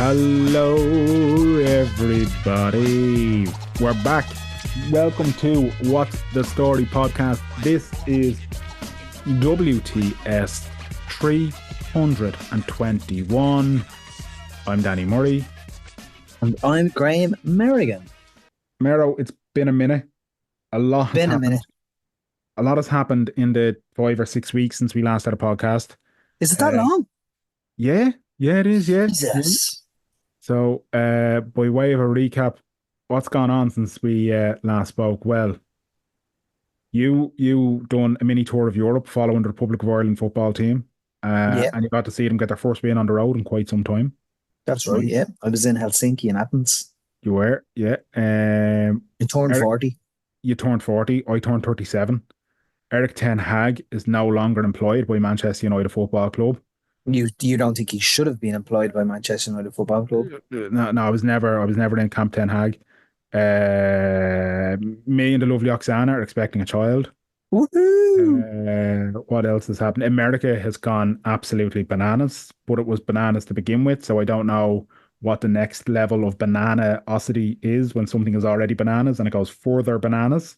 Hello, everybody. We're back. Welcome to What's the Story podcast. This is WTS 321. I'm Danny Murray. And I'm Graham Merrigan. Mero, it's been a minute. A lot has happened. A lot has happened in the 5 or 6 weeks since we last had a podcast. Is it that long? Yeah, it is, yeah. Jesus. So, by way of a recap, what's gone on since we last spoke? Well, you done a mini tour of Europe following the Republic of Ireland football team, Yeah, and you got to see them get their first win on the road in quite some time. that's right. Yeah, I was in Helsinki and Athens. You were, yeah. You turned 40. You turned 40. I turned 37. Eric Ten Hag is no longer employed by Manchester United Football Club. You don't think he should have been employed by Manchester United Football Club? No, I was never in Camp Ten Hag. Me and the lovely Oksana are expecting a child. Woohoo! What else has happened? America has gone absolutely bananas, but it was bananas to begin with, so I don't know what the next level of banana-osity is when something is already bananas and it goes further bananas.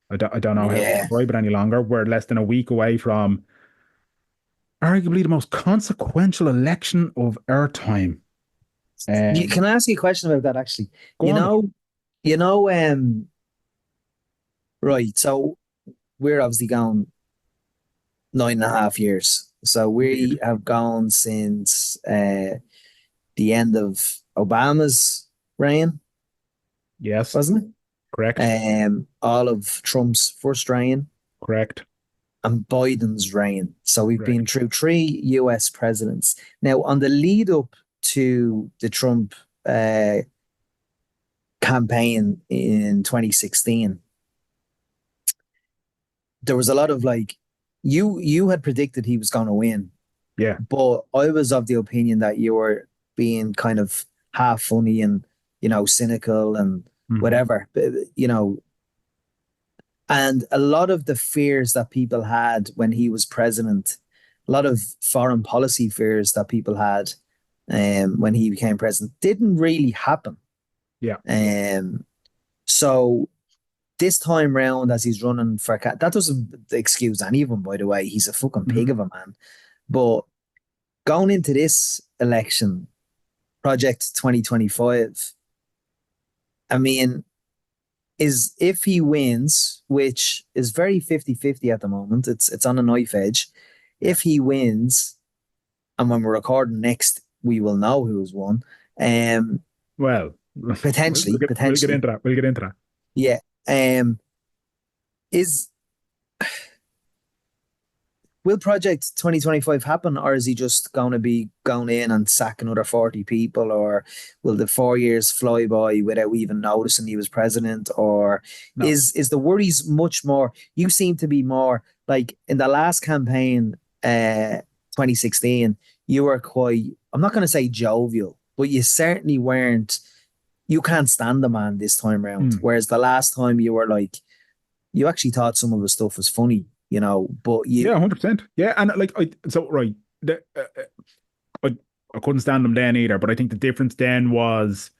I don't know how to describe it any longer. We're less than a week away from arguably the most consequential election of our time. Can I ask you a question about that, actually? Right, so we're obviously gone 9.5 years. So we have gone since the end of Obama's reign. Yes. Wasn't it? Correct. All of Trump's first reign. Correct. And Biden's reign. So we've been through 3 US presidents. Now, on the lead up to the Trump campaign in 2016, there was a lot of you had predicted he was going to win. Yeah. But I was of the opinion that you were being kind of half funny and, cynical and whatever, and a lot of the fears that people had when he was president, a lot of foreign policy fears that people had when he became president didn't really happen. Yeah. So this time round, as he's running for that doesn't excuse any of him, by the way. He's a fucking pig of a man. But going into this election, Project 2025, I mean, is if he wins, which is very 50-50 at the moment, it's on a knife edge. If he wins, and when we're recording next, we will know who has won. Well, potentially. We'll get into that. Yeah. Will Project 2025 happen, or is he just going to be going in and sack another 40 people, or will the 4 years fly by without even noticing he was president? Or No. is the worries much more? You seem to be more like in the last campaign, 2016, you were quite, I'm not going to say jovial, but you certainly weren't, you can't stand the man this time around. Whereas the last time you were like, you actually thought some of the stuff was funny. But you... Yeah, 100%. Yeah, and I couldn't stand him then either, but I think the difference then was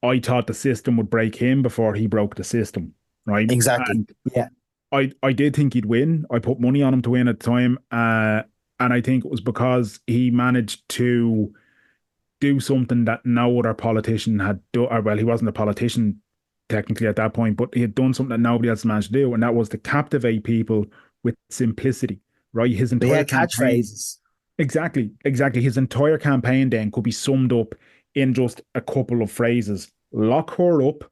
I thought the system would break him before he broke the system, right? Exactly. And yeah. I did think he'd win. I put money on him to win at the time, and I think it was because he managed to do something that no other politician had done. Or, well, he wasn't a politician technically at that point, but he had done something that nobody else managed to do, and that was to captivate people with simplicity, right? His entire catchphrases. Exactly. His entire campaign then could be summed up in just a couple of phrases. Lock her up,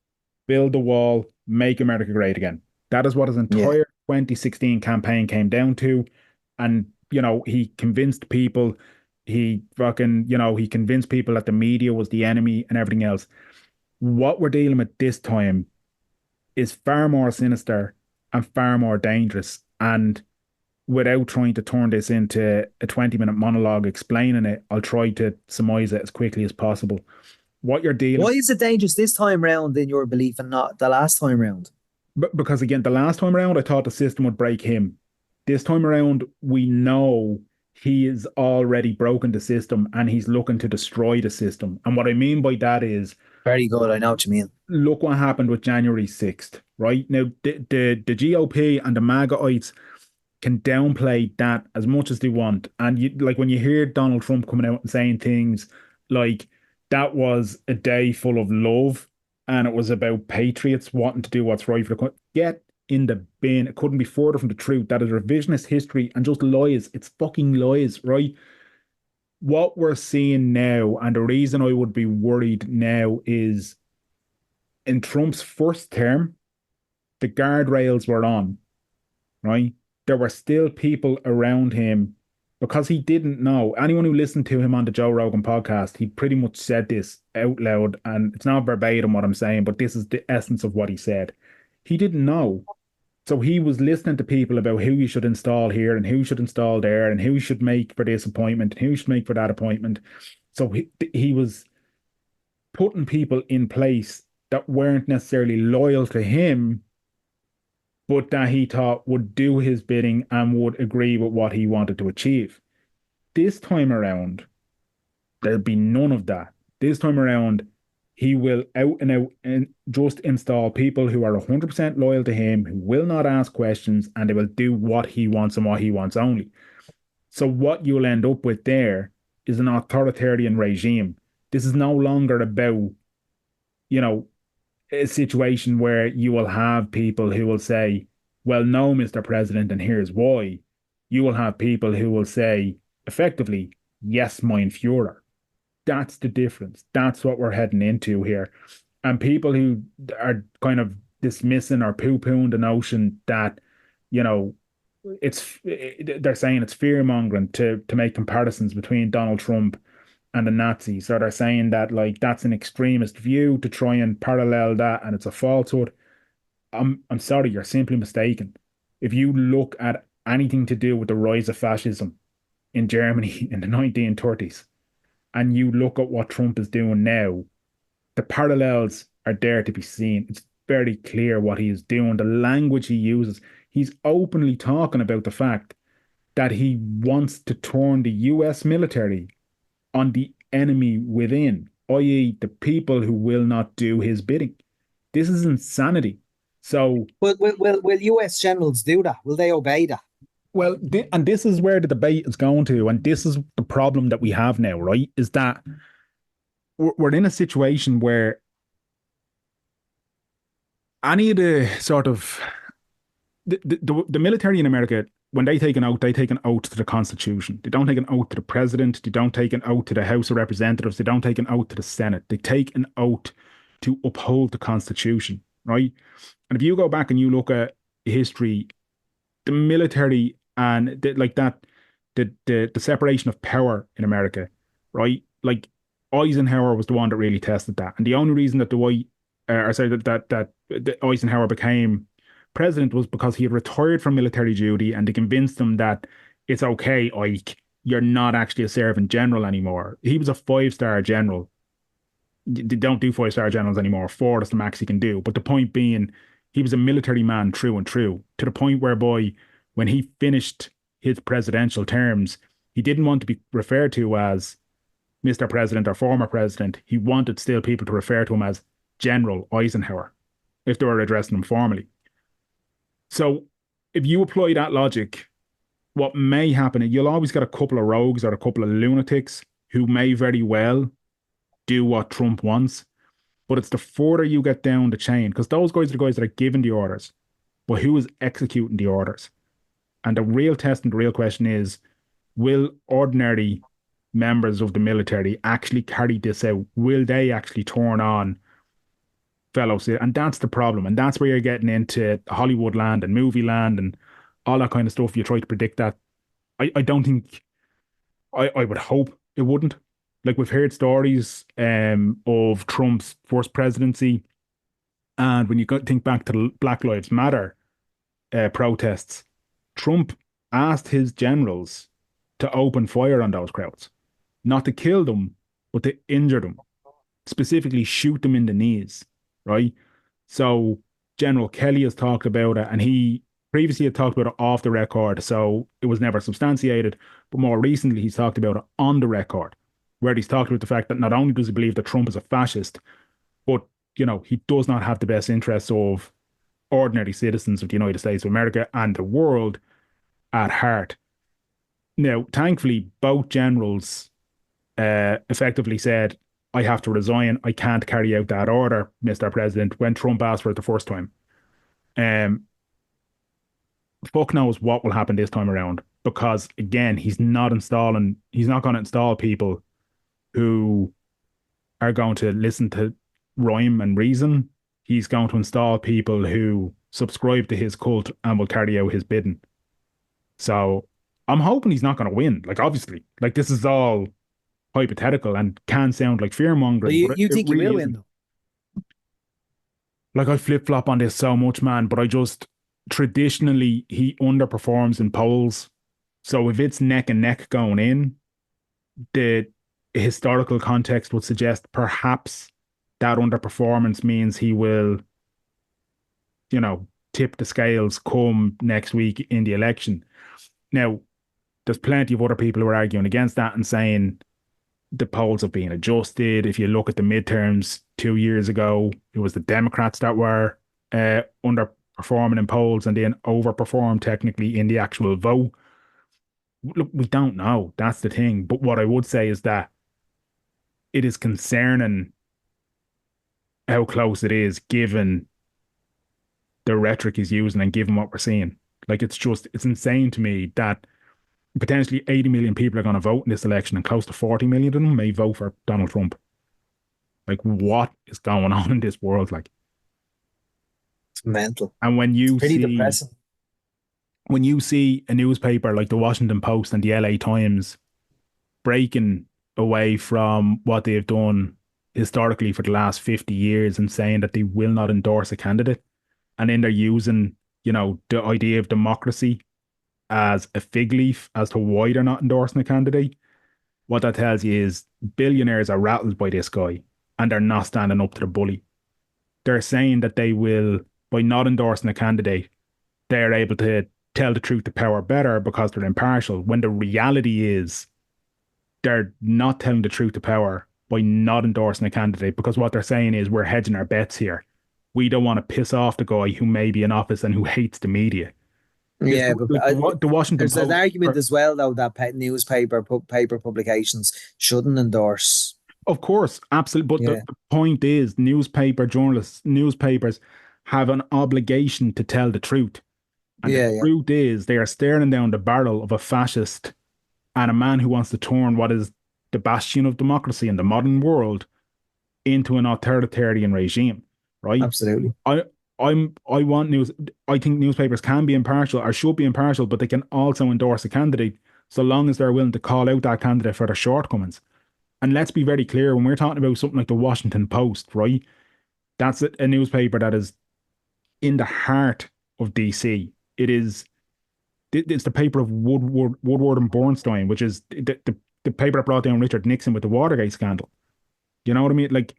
build a wall, make America great again. That is what his entire 2016 campaign came down to. And, he convinced people, he convinced people that the media was the enemy and everything else. What we're dealing with this time is far more sinister and far more dangerous. And without trying to turn this into a 20-minute monologue explaining it, I'll try to surmise it as quickly as possible. What you're dealing... Why is it dangerous this time round in your belief and not the last time round? Because again, the last time around, I thought the system would break him. This time around, we know he is already broken the system and he's looking to destroy the system. And what I mean by that is, Very good. I know what you mean. look what happened with January 6th, right? Now, the GOP and the MAGAites can downplay that as much as they want. And you, like when you hear Donald Trump coming out and saying things like that was a day full of love and it was about patriots wanting to do what's right for the country, get in the bin. It couldn't be further from the truth. That is revisionist history and just lies. It's fucking lies, right? What we're seeing now, and the reason I would be worried now is in Trump's first term, the guardrails were on, right? There were still people around him because he didn't know. Anyone who listened to him on the Joe Rogan podcast, he pretty much said this out loud, and it's not verbatim what I'm saying, but this is the essence of what he said. He didn't know. So he was listening to people about who you should install here and who you should install there and who you should make for this appointment and who you should make for that appointment. So he was putting people in place that weren't necessarily loyal to him, but that he thought would do his bidding and would agree with what he wanted to achieve. This time around, there'll be none of that. This time around, he will out and out and just install people who are 100% loyal to him, who will not ask questions, and they will do what he wants and what he wants only. So, what you'll end up with there is an authoritarian regime. This is no longer about, you know, a situation where you will have people who will say, well, no, Mr. President, and here's why. You will have people who will say, effectively, yes, mein Führer. That's the difference. That's what we're heading into here. And people who are kind of dismissing or poo-pooing the notion that, you know, they're saying it's fear mongering to make comparisons between Donald Trump and the Nazis. So they're saying that like that's an extremist view to try and parallel that and it's a falsehood. I'm sorry, you're simply mistaken. If you look at anything to do with the rise of fascism in Germany in the 1930s, and you look at what Trump is doing now, the parallels are there to be seen. It's very clear what he is doing, the language he uses. He's openly talking about the fact that he wants to turn the US military on the enemy within, i.e., the people who will not do his bidding. This is insanity. So, Will US generals do that? Will they obey that? well, and this is where the debate is going to, and this is the problem that we have now, right? Is that we're in a situation where any of the sort of the military in America, when they take an oath to the Constitution. They don't take an oath to the president. They don't take an oath to the House of Representatives. They don't take an oath to the Senate. They take an oath to uphold the Constitution, right? And if you go back and you look at history, the military and like that, the separation of power in America, right? Like Eisenhower was the one that really tested that, and the only reason that the White, or sorry, that Eisenhower became president was because he had retired from military duty, and they convinced him that it's okay, Ike, you're not actually a servant general anymore. He was a 5-star general. They don't do 5-star generals anymore. 4 is the max he can do. But the point being, he was a military man true and true, to the point whereby when he finished his presidential terms, he didn't want to be referred to as Mr. President or former president. He wanted still people to refer to him as General Eisenhower if they were addressing him formally. So if you apply that logic, what may happen, you'll always get a couple of rogues or a couple of lunatics who may very well do what Trump wants. But it's the further you get down the chain, because those guys are the guys that are giving the orders, but who is executing the orders? And the real test and the real question is, will ordinary members of the military actually carry this out? Will they actually turn on fellows? And that's the problem. And that's where you're getting into Hollywood land and movie land and all that kind of stuff. You try to predict that. I don't think, I would hope it wouldn't. Like we've heard stories of Trump's first presidency. And when you think back to the Black Lives Matter protests, Trump asked his generals to open fire on those crowds, not to kill them, but to injure them, specifically shoot them in the knees, right? So General Kelly has talked about it, and he previously had talked about it off the record, so it was never substantiated. But more recently, he's talked about it on the record, where he's talked about the fact that not only does he believe that Trump is a fascist, but he does not have the best interests of ordinary citizens of the United States of America and the world at heart. Now, thankfully, both generals effectively said, I have to resign. I can't carry out that order, Mr. President, when Trump asked for it the first time. Um, Fuck knows what will happen this time around because, again, he's not going to install people who are going to listen to rhyme and reason. He's going to install people who subscribe to his cult and will carry out his bidding. So I'm hoping he's not going to win. Like, obviously, like this is all hypothetical and can sound like fear But mongering, you, but you it think he really will win isn't. though? Like I flip flop on this so much, man, but I just traditionally he underperforms in polls. So if it's neck and neck going in, the historical context would suggest perhaps that underperformance means he will, you know, tip the scales come next week in the election. Now, there's plenty of other people who are arguing against that and saying the polls have been adjusted. If you look at the midterms 2 years ago, it was the Democrats that were underperforming in polls and then overperformed technically in the actual vote. Look, we don't know. That's the thing. But what I would say is that it is concerning how close it is given the rhetoric he's using and given what we're seeing. Like it's insane to me that potentially 80 million people are going to vote in this election and close to 40 million of them may vote for Donald Trump. Like, what is going on in this world? Like, It's mental. and It's pretty depressing. when you see a newspaper like the Washington Post and the LA Times breaking away from what they've done historically for the last 50 years and saying that they will not endorse a candidate, and then they're using, the idea of democracy as a fig leaf as to why they're not endorsing a candidate, what that tells you is billionaires are rattled by this guy and they're not standing up to the bully. They're saying that they will, by not endorsing a candidate, they're able to tell the truth to power better because they're impartial. When the reality is they're not telling the truth to power by not endorsing a candidate because what they're saying is we're hedging our bets here. We don't want to piss off the guy who may be in office and who hates the media. Because Yeah, but the Washington there's an Post, argument as well, though, that paper publications shouldn't endorse. of course, absolutely. But Yeah, the point is, newspapers have an obligation to tell the truth. And the yeah, yeah, truth is, they are staring down the barrel of a fascist and a man who wants to turn what is the bastion of democracy in the modern world into an authoritarian regime, right? absolutely. I I want news. I think newspapers can be impartial or should be impartial, but they can also endorse a candidate so long as they're willing to call out that candidate for their shortcomings. And let's be very clear when we're talking about something like the Washington Post, right? That's a newspaper that is in the heart of DC. It's the paper of Woodward and Bernstein, which is the paper that brought down Richard Nixon with the Watergate scandal. You know what I mean? Like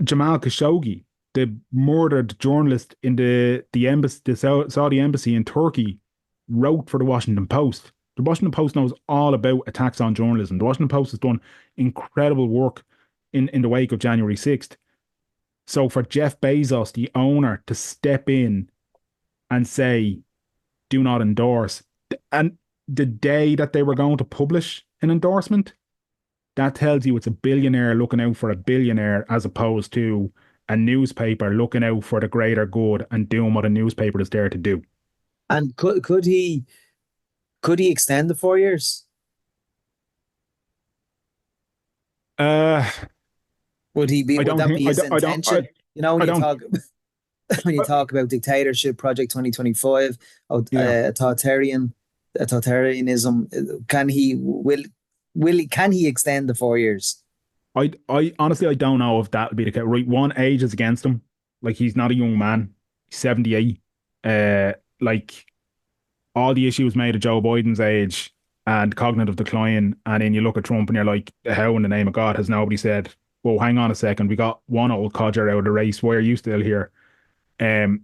Jamal Khashoggi, the murdered journalist in the embassy, the Saudi embassy in Turkey, wrote for the Washington Post. The Washington Post knows all about attacks on journalism. The Washington Post has done incredible work in the wake of January 6th. So for Jeff Bezos, the owner, to step in and say, do not endorse, and the day that they were going to publish an endorsement, that tells you it's a billionaire looking out for a billionaire as opposed to a newspaper looking out for the greater good and doing what a newspaper is there to do. And could he extend the 4 years? Uh, Would he be? I Would don't that think be his intention? You know, I don't when you I, talk about dictatorship, Project 2025, yeah. authoritarianism, can he extend the 4 years? I honestly I don't know if that'll be the case. Right, one age is against him. Like he's not a young man. He's 78. Like all the issues made at Joe Biden's age and cognitive decline, and then you look at Trump and you're like, how in the name of God has nobody said, well, hang on a second, we got one old codger out of the race. Why are you still here? Um,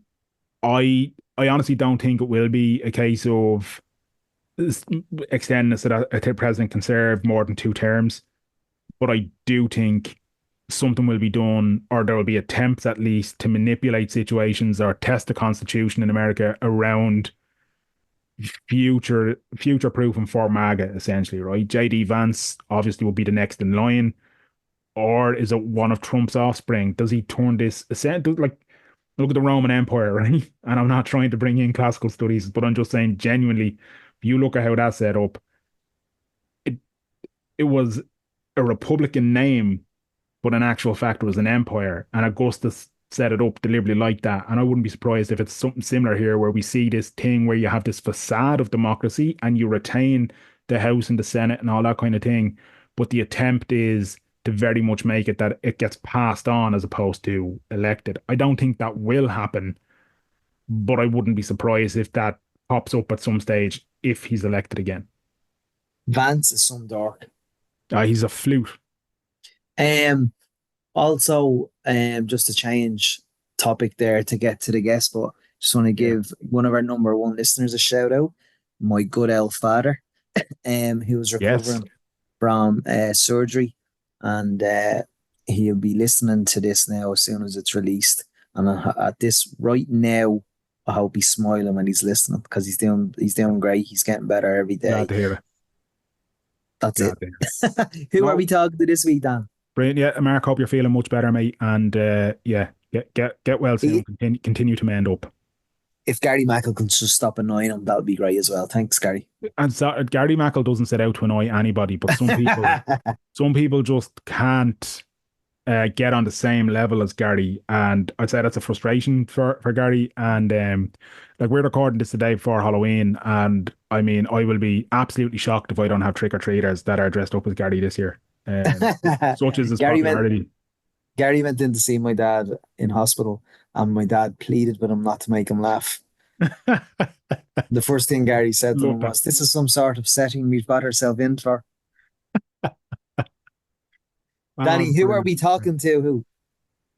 I I honestly don't think it will be a case of extending it so that a president can serve more than 2 terms. But I do think something will be done, or there will be attempts at least to manipulate situations or test the constitution in America around future proofing for MAGA, essentially, right? JD Vance obviously will be the next in line, or is it one of Trump's offspring? Does he turn this like look at the Roman Empire, right? And I'm not trying to bring in classical studies, but I'm just saying genuinely, if you look at how that's set up, it it was a republican name, but in actual fact it was an empire, and Augustus set it up deliberately like that. And I wouldn't be surprised if it's something similar here, where we see this thing where you have this facade of democracy and you retain the House and the Senate and all that kind of thing, but the attempt is to very much make it that it gets passed on as opposed to elected. I don't think that will happen, but I wouldn't be surprised if that pops up at some stage if he's elected again. Vance is some dark. He's a flute. Um, Also, just to change topic there to get to the guest, but just want to Yeah. give one of our number one listeners a shout out. My good elf father, who was Yes. recovering from surgery, and he'll be listening to this now as soon as it's released. And at this right now, I hope he's smiling when he's listening because he's doing great. He's getting better every Glad day. to hear it. That's Glad it. to hear it. Who are No, we talking to this week, Dan? brilliant. Yeah, Mark, hope you're feeling much better, mate. And yeah, get well soon. Continue to mend up. If Gary Mackle can just stop annoying him, that would be great as well. Thanks, Gary. And so, Gary Mackle doesn't set out to annoy anybody, but some people just can't get on the same level as Gary, and I'd say that's a frustration for Gary. And like, we're recording this the day before Halloween, and I mean, I will be absolutely shocked if I don't have trick or treaters that are dressed up as Gary this year. Such is his Gary went popularity. Gary went in to see my dad in hospital, and my dad pleaded with him not to make him laugh. The first thing Gary said to Love him that. was, "This is some sort of setting we've got ourselves in for." Danny, who are Brilliant. we talking to? Who?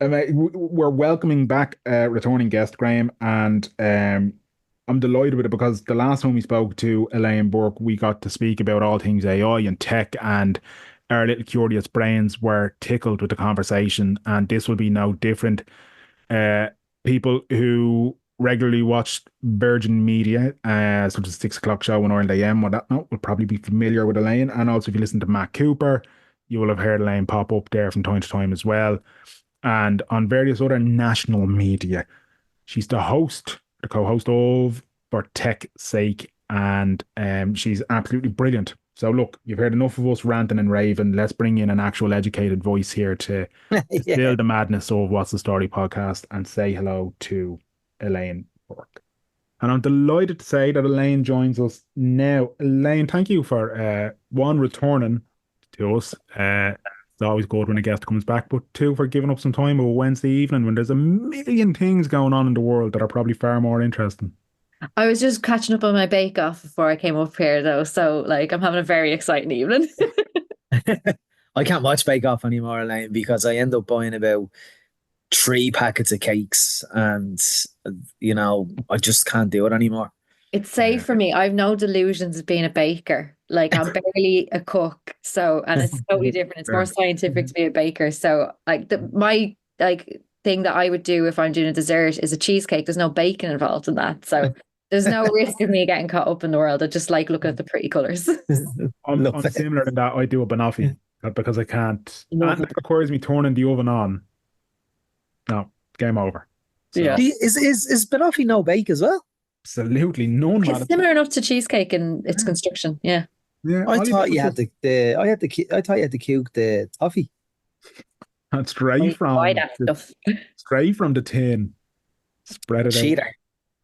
We're welcoming back a returning guest, Graham, and I'm delighted with it because the last time we spoke to Elaine Burke, we got to speak about all things AI and tech, and our little curious brains were tickled with the conversation. And this will be no different. Uh, People who regularly watch Virgin Media, such as 6 o'clock show on Ireland AM or that, no, will probably be familiar with Elaine. And also, if you listen to Matt Cooper, you will have heard Elaine pop up there from time to time as well, and on various other national media. She's the co-host of For Tech's Sake, and she's absolutely brilliant. So look, you've heard enough of us ranting and raving. Let's bring in an actual educated voice here to Yeah. distill the madness of What's the Story podcast and say hello to Elaine Burke. And I'm delighted to say that Elaine joins us now. Elaine, thank you for one, returning to us. It's always good when a guest comes back, but two, for giving up some time of a Wednesday evening when there's a million things going on in the world that are probably far more interesting. I was just catching up on my bake off before I came up here though. So like I'm having a very exciting evening. I can't watch Bake Off anymore, Elaine, because I end up buying about 3 packets of cakes, and I just can't do it anymore. It's safe for me. I have no delusions of being a baker. Like I'm barely a cook. So and it's totally different. It's more scientific to be a baker. So like my like thing that I would do if I'm doing a dessert is a cheesecake. There's no bacon involved in that. So there's no risk of me getting caught up in the world. I just like looking at the pretty colours. Love I'm it. similar in that I do a banoffee because I can't. Love And it. that requires me turning the oven on. No, game over. So Yeah. Is banoffee no bake as well? absolutely none, It's man. similar enough to cheesecake in its construction. Yeah. Yeah, I all you thought do you is had just I thought you had to cook the toffee. straight Buy from that stuff. straight from the tin, spread it out. Cheater.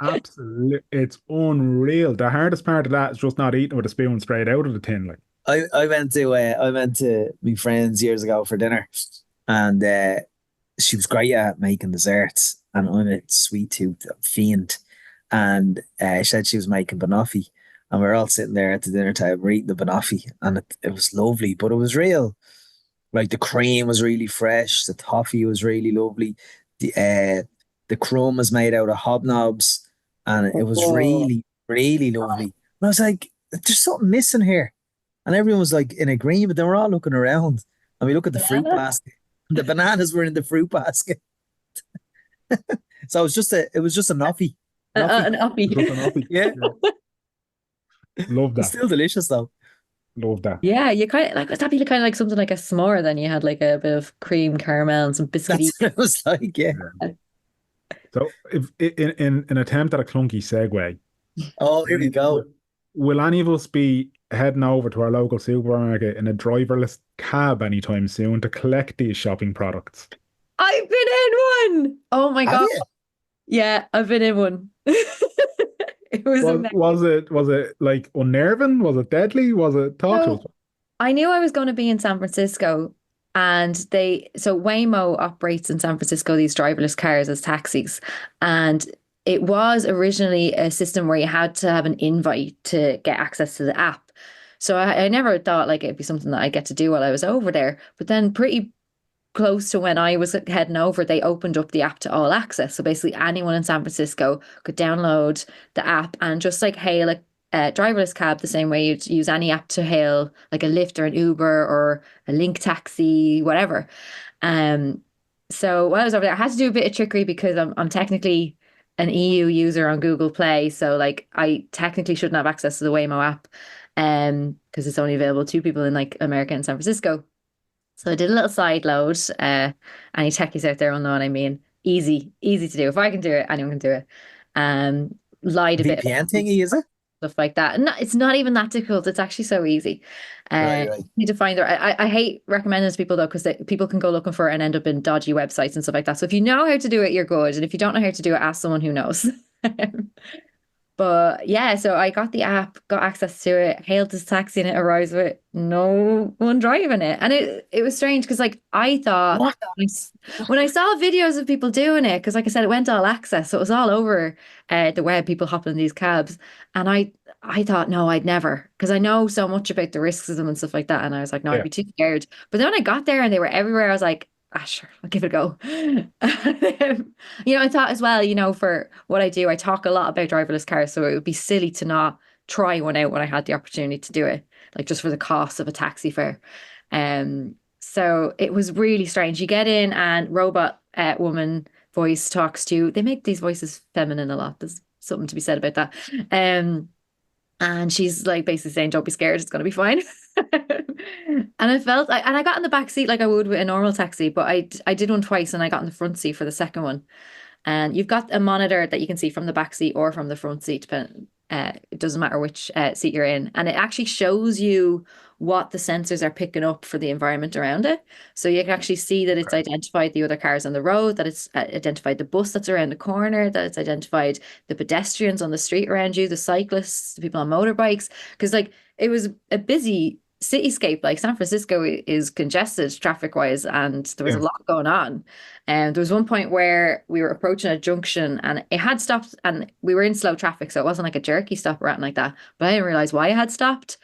Absolutely, it's unreal. The hardest part of that is just not eating with a spoon straight out of the tin. Like, I went to my friends years ago for dinner, and she was great at making desserts, and I'm a sweet tooth fiend. And she said she was making banoffee, and we are all sitting there at the dinner table we're eating the banoffee, and it was lovely, but it was real. Like the cream was really fresh, the toffee was really lovely. The crumb was made out of hobnobs, and it was Oh. really, really lovely. And I was like, there's something missing here. And everyone was like in agreement. They were all looking around. And we look at the fruit Yeah. basket. The bananas were in the fruit basket. So it was just a noffy. Noffy. An uppy. Just an offie. Yeah. Yeah. Love It's that. still delicious though. Love that. Yeah, you kind of like that'd be kind of like something like a s'more. Then you had like a bit of cream caramel and some biscuity. That's what it was like. Yeah. Yeah. So, if in an attempt at a clunky segue, Oh, here we will, go. will any of us be heading over to our local supermarket in a driverless cab anytime soon to collect these shopping products? I've been in one. Oh my Have God. you? Yeah, I've been in one. It was amazing. Was it like unnerving? Was it deadly? Was it talk to us? So I knew I was going to be in San Francisco, and so Waymo operates in San Francisco these driverless cars as taxis. And it was originally a system where you had to have an invite to get access to the app. So I never thought like it'd be something that I get to do while I was over there. But then pretty close to when I was heading over, they opened up the app to all access. So basically, anyone in San Francisco could download the app and just like hail a driverless cab the same way you'd use any app to hail like a Lyft or an Uber or a Link taxi, whatever. Um, so while I was over there, I had to do a bit of trickery because I'm technically an EU user on Google Play, so like I technically shouldn't have access to the Waymo app, because it's only available to people in like America and San Francisco. So I did a little side load. Any techies out there will know what I mean. Easy, easy to do. If I can do it, anyone can do it. Lied a bit VPN about thingy, is it? stuff like that. And it's not even that difficult. It's actually so easy. Right, right. You need to find the. I hate recommending it to people though, because people can go looking for it and end up in dodgy websites and stuff like that. So if you know how to do it, you're good. And if you don't know how to do it, ask someone who knows. But yeah, so I got the app, got access to it, hailed this taxi, and it arrives with no one driving it. And it was strange because like I thought What? when I saw videos of people doing it, because like I said, it went all access, so it was all over the web, people hopping in these cabs. And I thought, no, I'd never, because I know so much about the risks of them and stuff like that. And I was like, no, I'd Yeah. be too scared. But then when I got there and they were everywhere, I was like, ah, sure, I'll give it a go. I thought as well, for what I do, I talk a lot about driverless cars, so it would be silly to not try one out when I had the opportunity to do it, like just for the cost of a taxi fare. So it was really strange. You get in and robot woman voice talks to you. They make these voices feminine a lot. There's something to be said about that. And she's like basically saying, "Don't be scared, it's gonna be fine." And I got in the back seat like I would with a normal taxi, but I did one twice and I got in the front seat for the second one. And you've got a monitor that you can see from the back seat or from the front seat, it doesn't matter which seat you're in. And it actually shows you what the sensors are picking up for the environment around it. So you can actually see that it's identified the other cars on the road, that it's identified the bus that's around the corner, that it's identified the pedestrians on the street around you, the cyclists, the people on motorbikes. Because like it was a busy cityscape. Like San Francisco is congested traffic wise, and there was a Yeah. lot going on. And there was one point where we were approaching a junction and it had stopped, and we were in slow traffic, so it wasn't like a jerky stop or anything like that. But I didn't realize why it had stopped.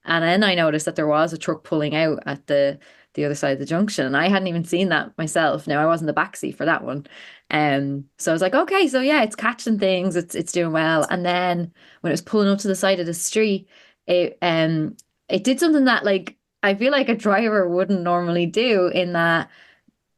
And then I noticed that there was a truck pulling out at the other side of the junction. And I hadn't even seen that myself. Now I was in the backseat for that one. So I was like, okay, so yeah, it's catching things, it's doing well. And then when it was pulling up to the side of the street, it did something that like I feel like a driver wouldn't normally do, in that,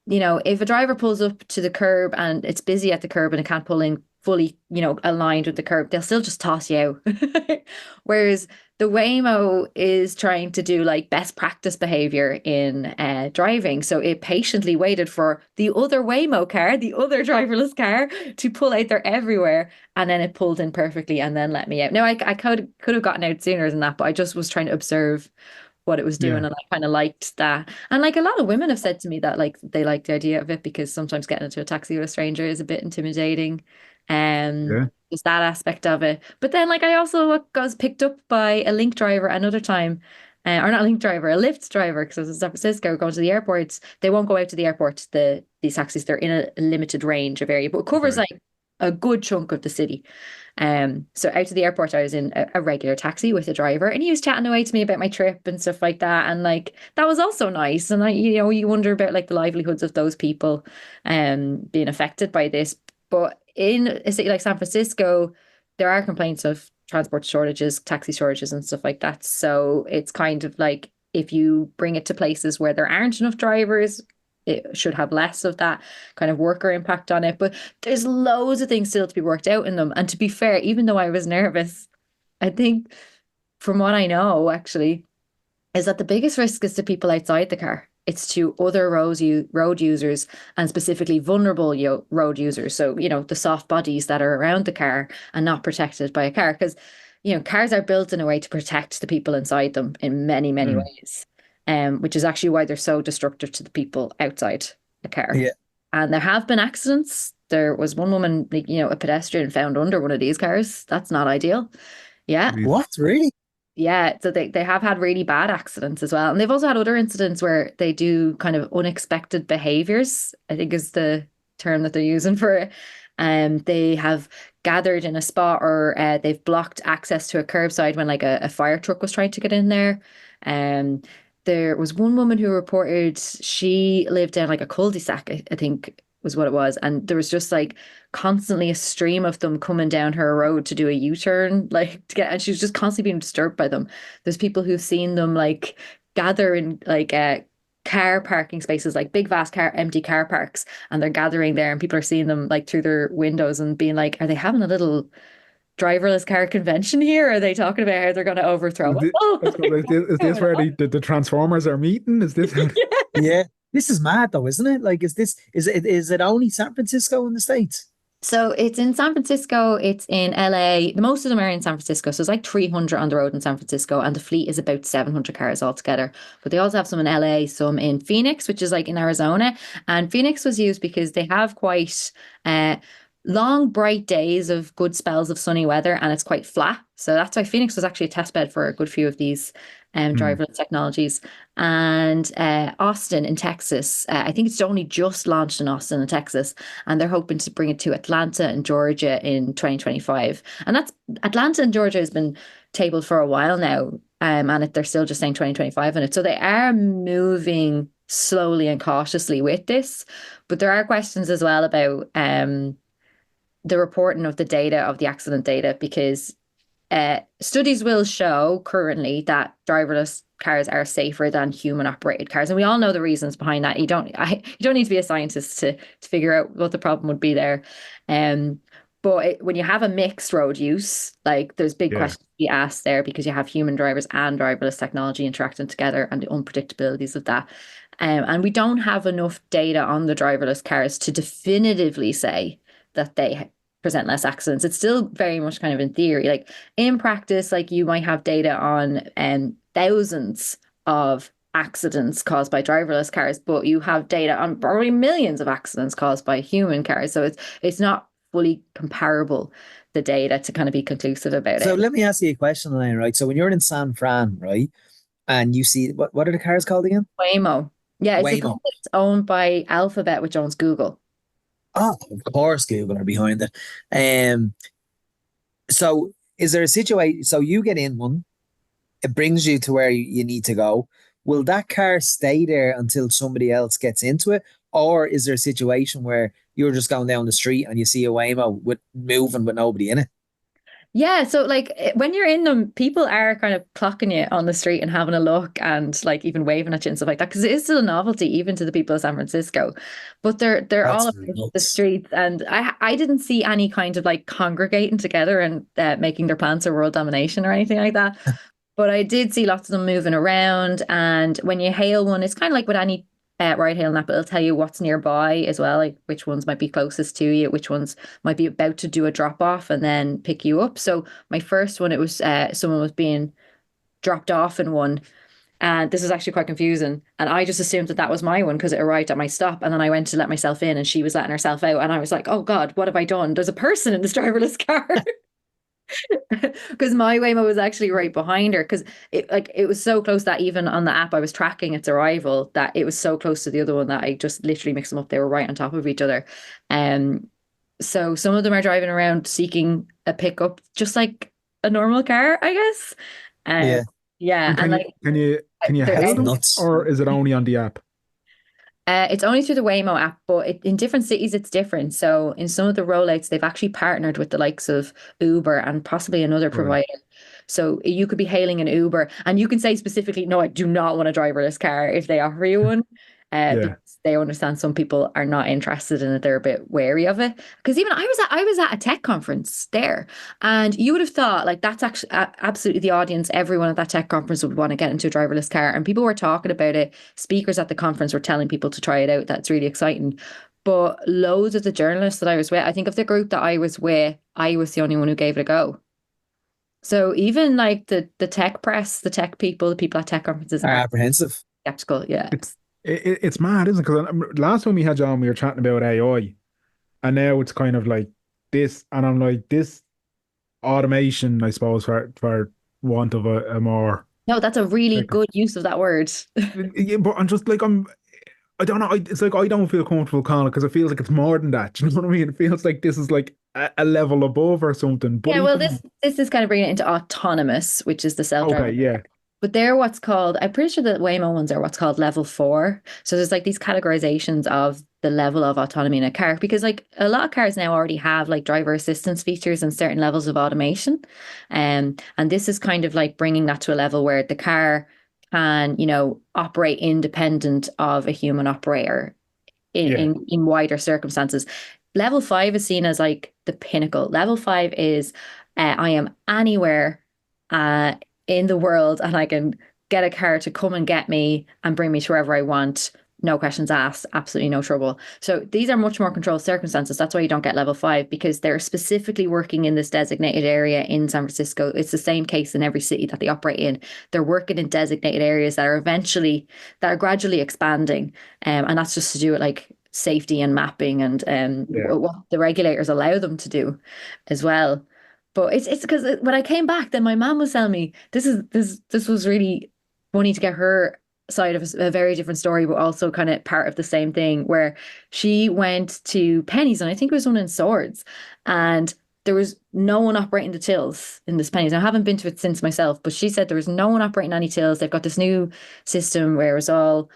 if a driver pulls up to the curb and it's busy at the curb and it can't pull in fully, aligned with the curb, they'll still just toss you out. Whereas the Waymo is trying to do like best practice behavior in driving. So it patiently waited for the other Waymo car, the other driverless car, to pull out there everywhere. And then it pulled in perfectly and then let me out. Now, I could have gotten out sooner than that, but I just was trying to observe what it was doing, Yeah. and I kind of liked that. And like a lot of women have said to me that like they like the idea of it, because sometimes getting into a taxi with a stranger is a bit intimidating. Yeah. Just that aspect of it. But then like I also was picked up by a Link driver another time. Or not a Link driver, a Lyft driver, because I was in San Francisco going to the airports. They won't go out to the airport, these taxis, they're in a limited range of area, but it covers Okay. like a good chunk of the city. So out to the airport, I was in a regular taxi with a driver, and he was chatting away to me about my trip and stuff like that. And like that was also nice. And you wonder about like the livelihoods of those people being affected by this. But in a city like San Francisco, there are complaints of transport shortages, taxi shortages, and stuff like that. So it's kind of like if you bring it to places where there aren't enough drivers, it should have less of that kind of worker impact on it. But there's loads of things still to be worked out in them. And to be fair, even though I was nervous, I think from what I know, actually, is that the biggest risk is to people outside the car. It's to other road users and specifically vulnerable road users. So, the soft bodies that are around the car and not protected by a car. Because, cars are built in a way to protect the people inside them in many, many ways. Which is actually why they're so destructive to the people outside the car. Yeah. And there have been accidents. There was one woman, a pedestrian found under one of these cars. That's not ideal. Yeah. What? Really? Yeah, so they have had really bad accidents as well. And they've also had other incidents where they do kind of unexpected behaviors, I think is the term that they're using for it. They have gathered in a spot or they've blocked access to a curbside when like a fire truck was trying to get in there. There was one woman who reported she lived down like a cul-de-sac, I think was what it was. And there was just like constantly a stream of them coming down her road to do a U-turn, like to get, and she was just constantly being disturbed by them. There's people who've seen them like gather in like car parking spaces, like big vast empty car parks, and they're gathering there, and people are seeing them like through their windows and being like, are they having a little driverless car convention here? Are they talking about how they're going to overthrow it? Is this where the Transformers are meeting? Is this? Yeah. This is mad though, isn't it? Like, is it only San Francisco in the States? So it's in San Francisco, it's in LA. Most of them are in San Francisco. So it's like 300 on the road in San Francisco, and the fleet is about 700 cars altogether. But they also have some in LA, some in Phoenix, which is like in Arizona. And Phoenix was used because they have quite long, bright days of good spells of sunny weather, and it's quite flat. So that's why Phoenix was actually a test bed for a good few of these driverless technologies. And Austin in Texas, I think it's only just launched in Austin in Texas, and they're hoping to bring it to Atlanta and Georgia in 2025. And that's Atlanta and Georgia has been tabled for a while now, and they're still just saying 2025 in it. So they are moving slowly and cautiously with this, but there are questions as well about the reporting of the data, of the accident data, because studies will show currently that driverless cars are safer than human operated cars, and we all know the reasons behind that. You don't need to be a scientist to figure out what the problem would be there. But when you have a mixed road use, like there's big questions to be asked there, because you have human drivers and driverless technology interacting together and the unpredictabilities of that. And we don't have enough data on the driverless cars to definitively say that they present less accidents. It's still very much kind of in theory. Like in practice, like you might have data on thousands of accidents caused by driverless cars, but you have data on probably millions of accidents caused by human cars. So it's not fully comparable, the data, to kind of be conclusive about it. So let me ask you a question, Elaine, right? So when you're in San Fran, right, and you see what are the cars called again? Waymo. Yeah, it's Waymo. It's owned by Alphabet, which owns Google. Oh, of course, Google are behind it. So is there a situation? So you get in one, it brings you to where you need to go. Will that car stay there until somebody else gets into it? Or is there a situation where you're just going down the street and you see a Waymo moving with nobody in it? Yeah, so like when you're in them, people are kind of clocking you on the street and having a look and like even waving at you and stuff like that, because it is still a novelty even to the people of San Francisco. But they're all up the streets, and I didn't see any kind of like congregating together and making their plans for world domination or anything like that. But I did see lots of them moving around, and when you hail one, it's kind of like with any ride hailing app, it'll tell you what's nearby as well, like which ones might be closest to you, which ones might be about to do a drop off and then pick you up. So my first one, it was someone was being dropped off in one, and this is actually quite confusing. And I just assumed that was my one because it arrived at my stop, and then I went to let myself in, and she was letting herself out, and I was like, oh God, what have I done? There's a person in this driverless car. Because my Waymo was actually right behind her, because it was so close that even on the app I was tracking its arrival, that it was so close to the other one that I just literally mixed them up. They were right on top of each other. So some of them are driving around seeking a pickup just like a normal car, I guess. Yeah. And can you hail them, or is it only on the app? It's only through the Waymo app, but in different cities it's different. So in some of the rollouts, they've actually partnered with the likes of Uber and possibly another Right. provider. So you could be hailing an Uber and you can say specifically, no, I do not want a driverless car if they offer you one. Yeah. Because they understand some people are not interested in it. They're a bit wary of it. Because even I was at a tech conference there, and you would have thought like that's actually absolutely the audience. Everyone at that tech conference would want to get into a driverless car, and people were talking about it. Speakers at the conference were telling people to try it out. That's really exciting. But loads of the journalists that I was with, I think of the group that I was with, I was the only one who gave it a go. So even like the tech press, the tech people, the people at tech conferences Are are apprehensive. skeptical. Yeah. It's mad, isn't it? Because last time we had you on, we were chatting about AI, and now it's kind of like this, and I'm like this automation, I suppose, for want of a more No, that's a really like, good use of that word. yeah, but I'm just like I don't know. It's like I don't feel comfortable calling it because it feels like it's more than that. Do you know what I mean? It feels like this is like a level above or something. But Yeah, well, even this is kind of bringing it into autonomous, which is the okay, self-driving. yeah, But they're what's called, I'm pretty sure the Waymo ones are what's called level 4. So there's like these categorizations of the level of autonomy in a car because like a lot of cars now already have like driver assistance features and certain levels of automation. And this is kind of like bringing that to a level where the car can, operate independent of a human operator in, yeah, in wider circumstances. Level 5 is seen as like the pinnacle. Level 5 is I am anywhere uh, in the world and I can get a car to come and get me and bring me to wherever I want. No questions asked, absolutely no trouble. So these are much more controlled circumstances. That's why you don't get level 5 because they're specifically working in this designated area in San Francisco. It's the same case in every city that they operate in. They're working in designated areas that are gradually expanding. And that's just to do with like safety and mapping and yeah. what the regulators allow them to do as well. But it's because when I came back, then my mom was telling me this was really funny to get her side of a very different story, but also kind of part of the same thing where she went to Penny's and I think it was one in Swords and there was no one operating the tills in this Penny's. I haven't been to it since myself, but she said there was no one operating any tills. They've got this new system where it was all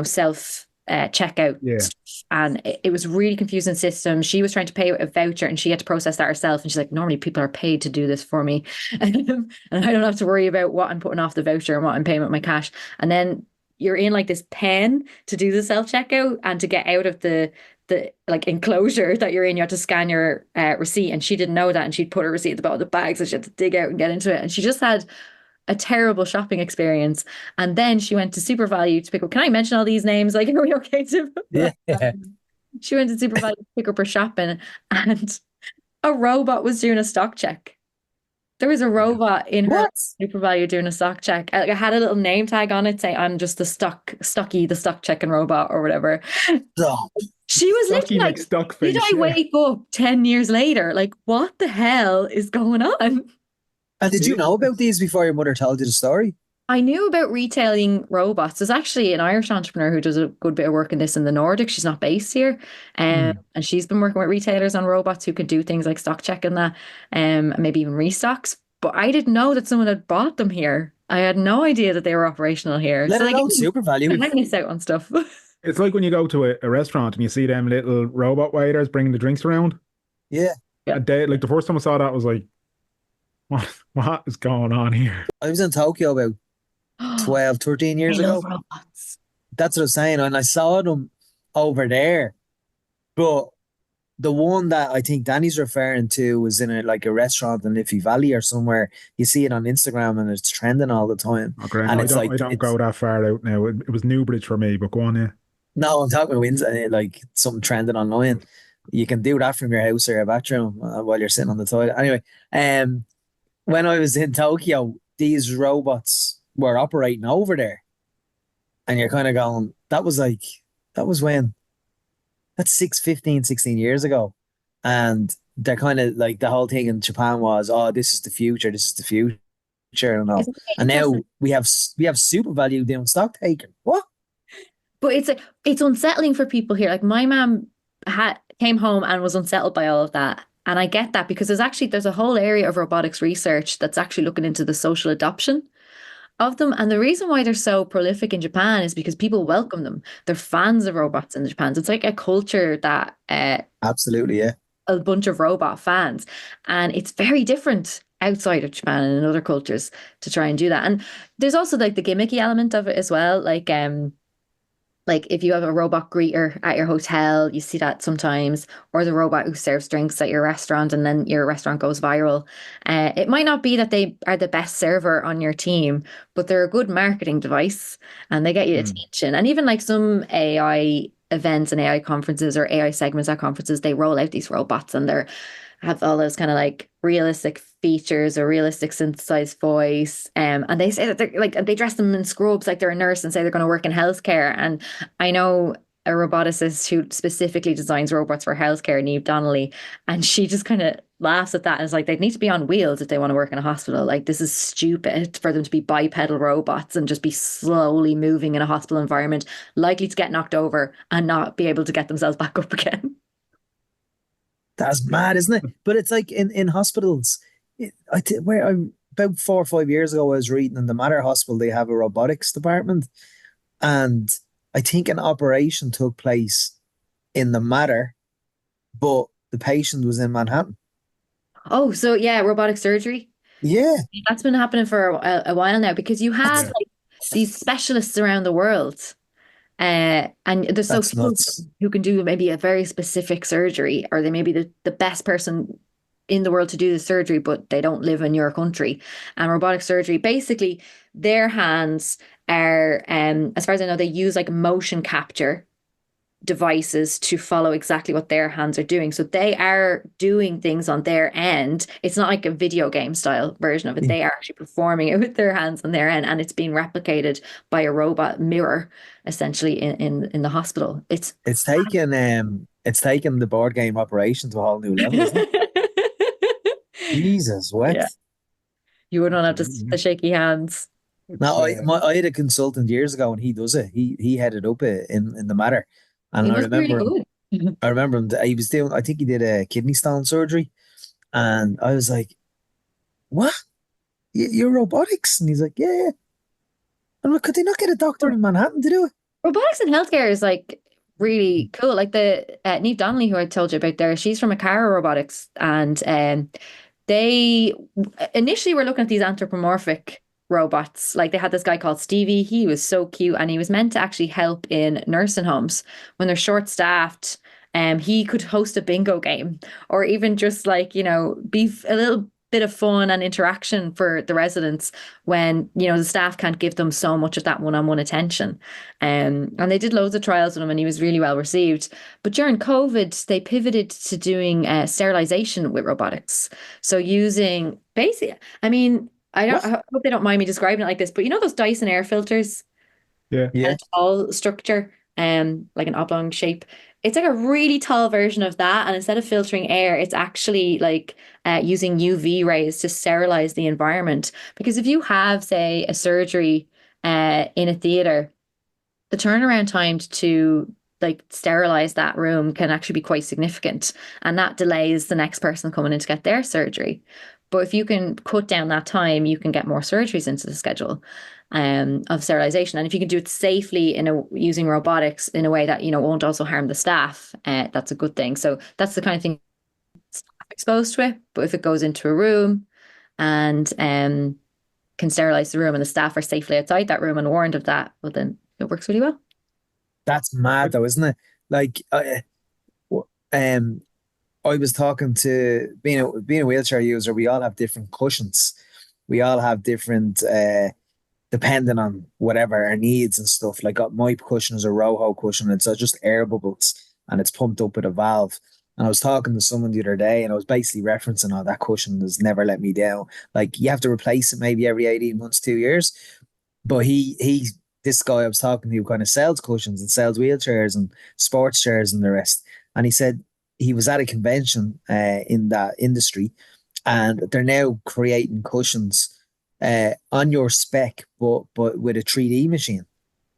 self checkout Yeah. stuff. And it was really confusing system. She was trying to pay a voucher and she had to process that herself. And she's like, normally people are paid to do this for me. And I don't have to worry about what I'm putting off the voucher and what I'm paying with my cash. And then you're in like this pen to do the self-checkout and to get out of the like enclosure that you're in, you have to scan your receipt. And she didn't know that. And she'd put her receipt at the bottom of the bag. So she had to dig out and get into it. And she just had a terrible shopping experience. And then she went to Super Value to pick up. Can I mention all these names? Like, are we okay to? Yeah. She went to Super Value to pick up her shopping, and a robot was doing a stock check. There was a robot in her What? Super Value doing a stock check. Like, I had a little name tag on it saying, "I'm just the stock checking robot" or whatever. Stop. She was Stocky literally like, McStuck "Did face. I Yeah. wake up 10 years later? Like, what the hell is going on?" And did you know about these before your mother told you the story? I knew about retailing robots. There's actually an Irish entrepreneur who does a good bit of work in this in the Nordics. She's not based here. Mm. And she's been working with retailers on robots who can do things like stock check and that, and maybe even restocks. But I didn't know that someone had bought them here. I had no idea that they were operational here. Let So like alone Super Value. I miss out on stuff. It's like when you go to a restaurant and you see them little robot waiters bringing the drinks around. Yeah. Yeah. Like the first time I saw that, I was like, what is going on here? I was in Tokyo about 12, 13 I years love ago. robots. That's what I was saying. And I saw them over there. But the one that I think Danny's referring to was in a restaurant in Liffey Valley or somewhere. You see it on Instagram and it's trending all the time. Okay, And no, it's like I don't go that far out now. It was Newbridge for me, but go on, yeah. no, I'm talking wins like something trending online. You can do that from your house or your bathroom while you're sitting on the toilet. Anyway, when I was in Tokyo, these robots were operating over there. And you're kind of going, that was when, that's 16 years ago. And they're kind of like the whole thing in Japan was, oh, this is the future. This is the future and all. Isn't it And now interesting? we have Super Value doing stock taking. What? But it's unsettling for people here. Like my mom came home and was unsettled by all of that. And I get that because there's a whole area of robotics research that's actually looking into the social adoption of them. And the reason why they're so prolific in Japan is because people welcome them. They're fans of robots in Japan. So it's like a culture that Absolutely, yeah. a bunch of robot fans. And it's very different outside of Japan and in other cultures to try and do that. And there's also like the gimmicky element of it as well. Like if you have a robot greeter at your hotel, you see that sometimes, or the robot who serves drinks at your restaurant and then your restaurant goes viral. It might not be that they are the best server on your team, but they're a good marketing device and they get you attention. And even like some AI events and AI conferences or AI segments at conferences, they roll out these robots and they're have all those kind of like realistic features or realistic synthesized voice. And they say that they're like they dress them in scrubs like they're a nurse and say they're going to work in healthcare. And I know a roboticist who specifically designs robots for healthcare, Neve Donnelly, and she just kind of laughs at that and is like, they need to be on wheels if they want to work in a hospital. Like this is stupid for them to be bipedal robots and just be slowly moving in a hospital environment, likely to get knocked over and not be able to get themselves back up again. That's mad, isn't it? But it's like in hospitals. Where I about 4 or 5 years ago, I was reading in the Mater Hospital they have a robotics department, and I think an operation took place in the Mater, but the patient was in Manhattan. Oh, so yeah, robotic surgery. Yeah, That's been happening for a while now because you have that's Yeah. like these specialists around the world. And there's so that's few of nuts. them who can do maybe a very specific surgery, or they may be the best person in the world to do the surgery, but they don't live in your country. And robotic surgery, basically, their hands are, as far as I know, they use like motion capture devices to follow exactly what their hands are doing. So they are doing things on their end. It's not like a video game style version of it. They are actually performing it with their hands on their end, and it's being replicated by a robot mirror, essentially in the hospital. It's It's taken the board game operation to a whole new level, isn't it? Jesus, what? yeah, you wouldn't have Absolutely. the shaky hands. It's Now, I had a consultant years ago, and he does it. He headed up it in the Matter, He and I must be really remember him. good. I remember him. He was doing. I think he did a kidney stone surgery, and I was like, "What? You're robotics?" And he's like, "Yeah, yeah." I'm like, "Could they not get a doctor in Manhattan to do it?" Robotics in healthcare is like really cool. Like the Neve Donnelly, who I told you about there, she's from Akara Robotics, and they initially were looking at these anthropomorphic robots. Like they had this guy called Stevie. He was so cute, and he was meant to actually help in nursing homes when they're short staffed. He could host a bingo game, or even just like be a little bit of fun and interaction for the residents when the staff can't give them so much of that one-on-one attention. And they did loads of trials with him, and he was really well received. But during COVID, they pivoted to doing sterilization with robotics. So using basically, I mean, I What? hope they don't mind me describing it like this, but you know those Dyson air filters, Yeah. kind Yeah, of tall structure, like an oblong shape. It's like a really tall version of that, and instead of filtering air, it's actually like using UV rays to sterilize the environment. Because if you have, say, a surgery in a theater, the turnaround time to like sterilize that room can actually be quite significant, and that delays the next person coming in to get their surgery. But if you can cut down that time, you can get more surgeries into the schedule of sterilization. And if you can do it safely using robotics in a way that won't also harm the staff, that's a good thing. So that's the kind of thing exposed to it. But if it goes into a room and can sterilize the room and the staff are safely outside that room and warned of that, well then it works really well. that's mad though, isn't it? Like, um, I was talking to being a wheelchair user. We all have different cushions. We all have different, depending on whatever our needs and stuff. Like my cushion is a Roho cushion. It's just air bubbles and it's pumped up with a valve. And I was talking to someone the other day, and I was basically referencing, "Oh, that cushion has never let me down. Like you have to replace it maybe every 18 months, 2 years." But this guy I was talking to kind of sells cushions and sells wheelchairs and sports chairs and the rest. And he said he was at a convention in that industry, and they're now creating cushions on your spec, but with a 3D machine.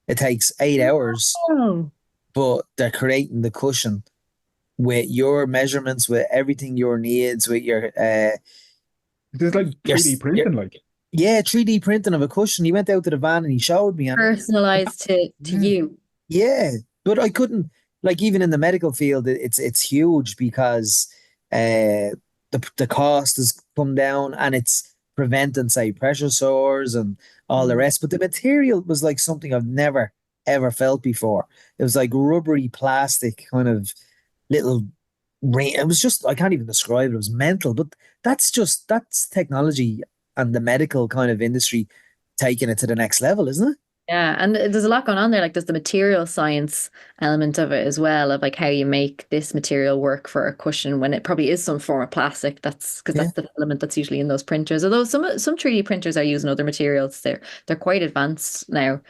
It takes 8 hours, Oh, but they're creating the cushion with your measurements, with everything your needs, with This is like your 3D your printing, like. Yeah, 3D printing of a cushion. He went out to the van and he showed me, and Personalized to Yeah. you. yeah, but I couldn't, like, even in the medical field, it's huge because the cost has come down, and it's preventing, say, pressure sores and all the Mm. rest. But the material was like something I've never ever felt before. It was like rubbery plastic, kind of little rain. It was just, I can't even describe it. It was mental. But that's technology and the medical kind of industry taking it to the next level, isn't it? Yeah, and there's a lot going on there. Like there's the material science element of it as well, of like how you make this material work for a cushion when it probably is some form of plastic. That's because Yeah. that's the element that's usually in those printers. Although some 3D printers are using other materials. They're quite advanced now.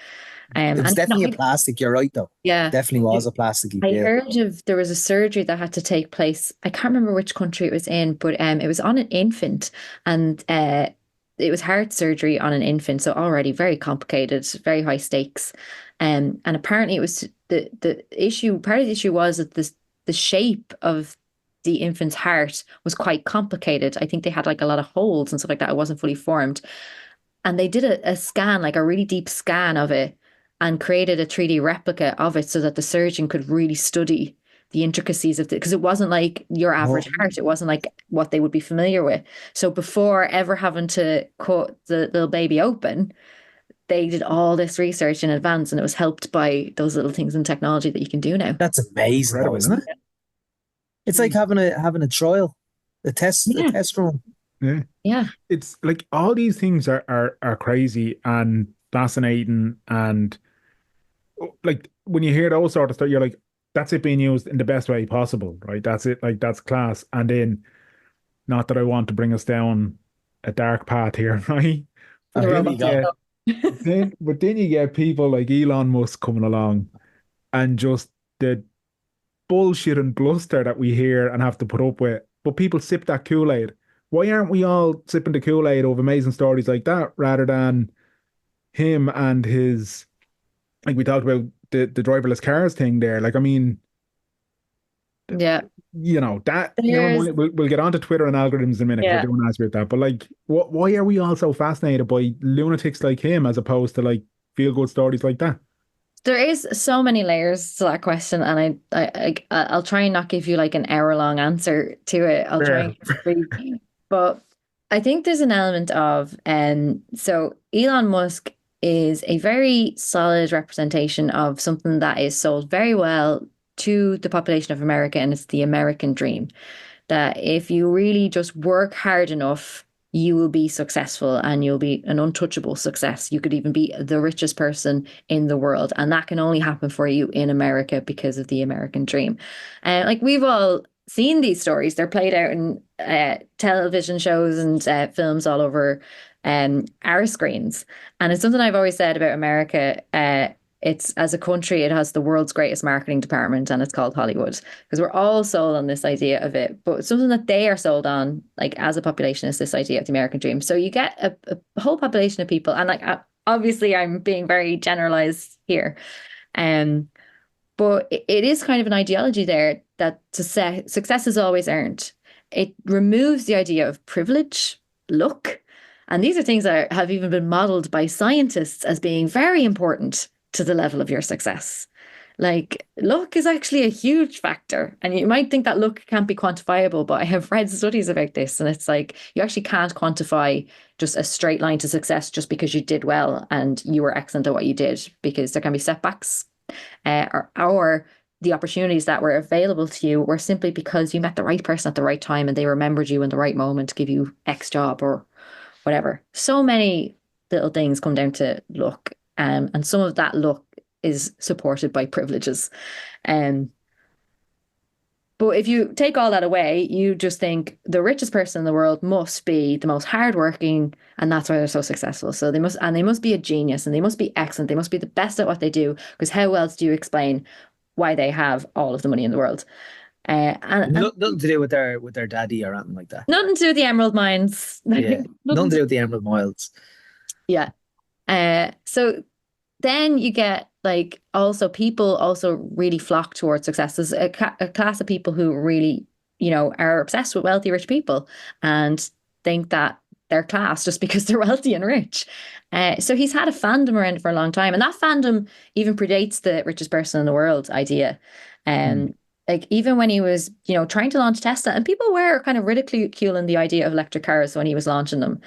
It was And definitely a plastic. You're right, though. yeah. Definitely was a plasticky. I Yeah. heard of there was a surgery that had to take place. I can't remember which country it was in, but it was on an infant, and it was heart surgery on an infant, so already very complicated, very high stakes. And apparently it was the issue. Part of the issue was that the shape of the infant's heart was quite complicated. I think they had like a lot of holes and stuff like that. It wasn't fully formed, and they did a scan, like a really deep scan of it, and created a 3D replica of it so that the surgeon could really study the intricacies of it. Because it wasn't like your average Oh, heart, it wasn't like what they would be familiar with. So before ever having to cut the little baby open, they did all this research in advance, and it was helped by those little things in technology that you can do now. that's amazing, though, Incredible, isn't isn't it? It's like it? having a trial, a Yeah, test run. Yeah. yeah, It's like all these things are crazy and fascinating, and like when you hear those sort of stuff, you're like, that's it being used in the best way possible, right? That's it, like that's class. And then, not that I want to bring us down a dark path here, right? for But the Here then we you robots. go. get but then you get people like Elon Musk coming along and just the bullshit and bluster that we hear and have to put up with. But people sip that Kool-Aid. Why aren't we all sipping the Kool-Aid of amazing stories like that rather than him and his, like we talked about the driverless cars thing there? Like, I mean, Yeah, that, never there's mind. We'll get onto Twitter and algorithms in a minute because I yeah. do want to ask you about that. But like, why are we all so fascinated by lunatics like him as opposed to like feel good stories like that? There is so many layers to that question, and I'll try and not give you like an hour long answer to it. I'll try and Fair. keep it brief. But I think there's an element of, so Elon Musk is a very solid representation of something that is sold very well to the population of America, and it's the American dream. That if you really just work hard enough, you will be successful and you'll be an untouchable success. You could even be the richest person in the world. And that can only happen for you in America because of the American dream. And like we've all seen these stories, they're played out in television shows and films all over our screens. And it's something I've always said about America. It's as a country, it has the world's greatest marketing department, and it's called Hollywood because we're all sold on this idea of it. But something that they are sold on, like as a population, is this idea of the American dream. So you get a whole population of people, and like obviously, I'm being very generalized here, um, but it is kind of an ideology there that success is always earned. It removes the idea of privilege, luck, and these are things that have even been modeled by scientists as being very important to the level of your success. Like luck is actually a huge factor. And you might think that luck can't be quantifiable, but I have read studies about this, and it's like you actually can't quantify just a straight line to success just because you did well and you were excellent at what you did, because there can be setbacks, or the opportunities that were available to you were simply because you met the right person at the right time and they remembered you in the right moment to give you X job or whatever. So many little things come down to luck, and some of that luck is supported by privileges. Um, but if you take all that away, you just think the richest person in the world must be the most hardworking, and that's why they're so successful. So they must be a genius, and they must be excellent. They must be the best at what they do, because how else do you explain why they have all of the money in the world? And Nothing to do with their daddy or anything like that. nothing to do with the emerald mines. Yeah. Nothing Nothing to to, do with the Emerald Miles. yeah. So then you get like also people also really flock towards success. There's a class of people who really, are obsessed with wealthy, rich people and think that their class just because they're wealthy and rich. So he's had a fandom around for a long time, and that fandom even predates the richest person in the world idea. Like even when he was, trying to launch Tesla, and people were kind of ridiculing the idea of electric cars when he was launching them.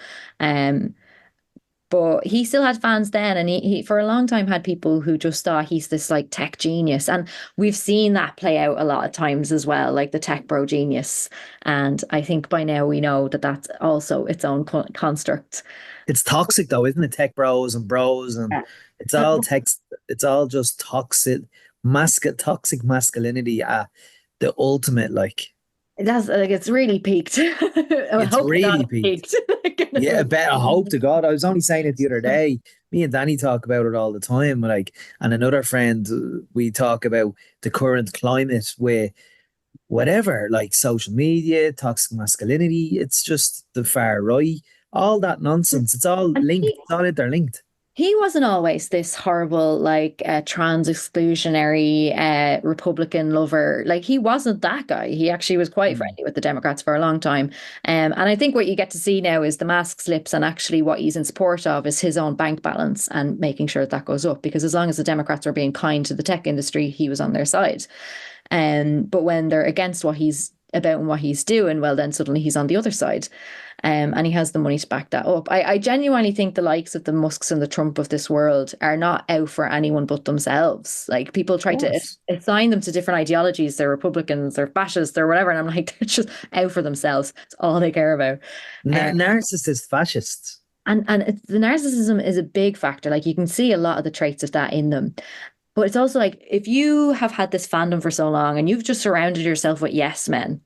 But he still had fans then, and he for a long time had people who just thought he's this like tech genius. And we've seen that play out a lot of times as well, like the tech bro genius. And I think by now we know that that's also its own construct. It's toxic though, isn't it? Tech bros, and it's all it's all just toxic masculinity, the ultimate, like. That's like it's really peaked. It's really peaked. Yeah, I hope to God. I was only saying it the other day. Me and Danny talk about it all the time. Like, and another friend, we talk about the current climate with whatever, like social media, toxic masculinity. It's just the far right, all that nonsense. It's all linked. It's all interlinked. He wasn't always this horrible, like trans exclusionary Republican lover. Like he wasn't that guy. He actually was quite friendly with the Democrats for a long time. And I think what you get to see now is the mask slips, and actually what he's in support of is his own bank balance and making sure that goes up. Because as long as the Democrats were being kind to the tech industry, he was on their side. But when they're against what he's about and what he's doing, well, then suddenly he's on the other side. And he has the money to back that up. I genuinely think the likes of the Musks and the Trump of this world are not out for anyone but themselves. Like people try to assign them to different ideologies. They're Republicans, they're fascists, they're whatever. And I'm like, they're just out for themselves. It's all they care about. Narcissist fascists. And the narcissism is a big factor. Like you can see a lot of the traits of that in them. But it's also like, if you have had this fandom for so long and you've just surrounded yourself with yes men,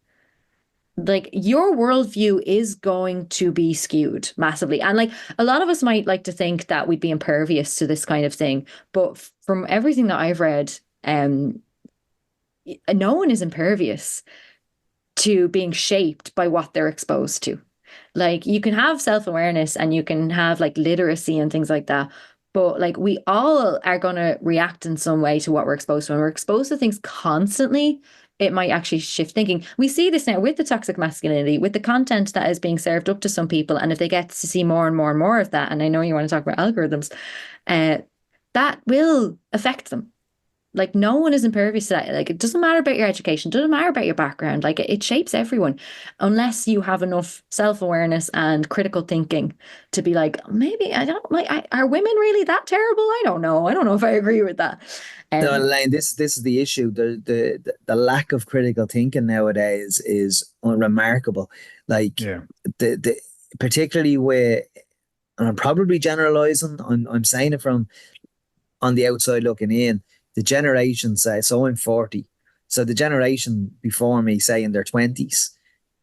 like your worldview is going to be skewed massively. And like a lot of us might like to think that we'd be impervious to this kind of thing. But from everything that I've read, no one is impervious to being shaped by what they're exposed to. Like you can have self-awareness and you can have like literacy and things like that. But like we all are going to react in some way to what we're exposed to. When we're exposed to things constantly, it might actually shift thinking. We see this now with the toxic masculinity, with the content that is being served up to some people. And if they get to see more and more and more of that, and I know you want to talk about algorithms, that will affect them. Like no one is impervious to that. Like it doesn't matter about your education, doesn't matter about your background. Like it shapes everyone, unless you have enough self-awareness and critical thinking to be like, maybe I don't like. Are women really that terrible? I don't know. I don't know if I agree with that. No, Elaine, this is the issue. The lack of critical thinking nowadays is unremarkable. Like the particularly with, and I'm probably generalizing. I'm saying it from on the outside looking in. The generation say, so I'm 40. So the generation before me, say in their 20s,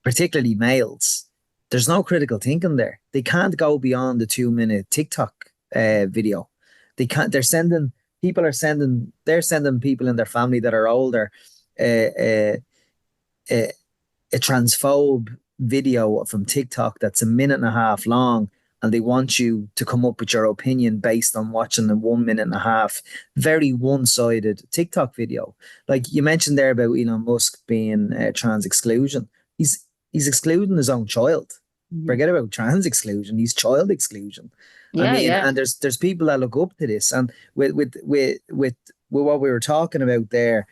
particularly males, there's no critical thinking there. They can't go beyond the 2-minute TikTok video. They can't. They're sending people in their family that are older a transphobe video from TikTok that's a minute and a half long, and they want you to come up with your opinion based on watching a 1 minute and a half, very one-sided TikTok video. Like you mentioned there about Elon Musk being trans exclusion. He's excluding his own child. Forget about trans exclusion. He's child exclusion. And there's people that look up to this. And with what we were talking about there,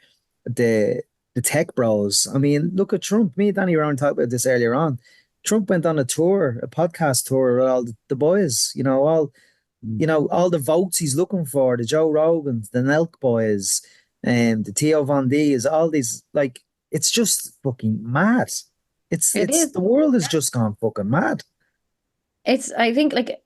the tech bros. I mean, look at Trump. Me and Danny were on talking about this earlier on. Trump went on a podcast tour with all the boys, all the votes he's looking for, the Joe Rogans, the Nelk boys, and the Theo Von D's, all these, like, it's just fucking mad. It is. The world has just gone fucking mad. I think, like,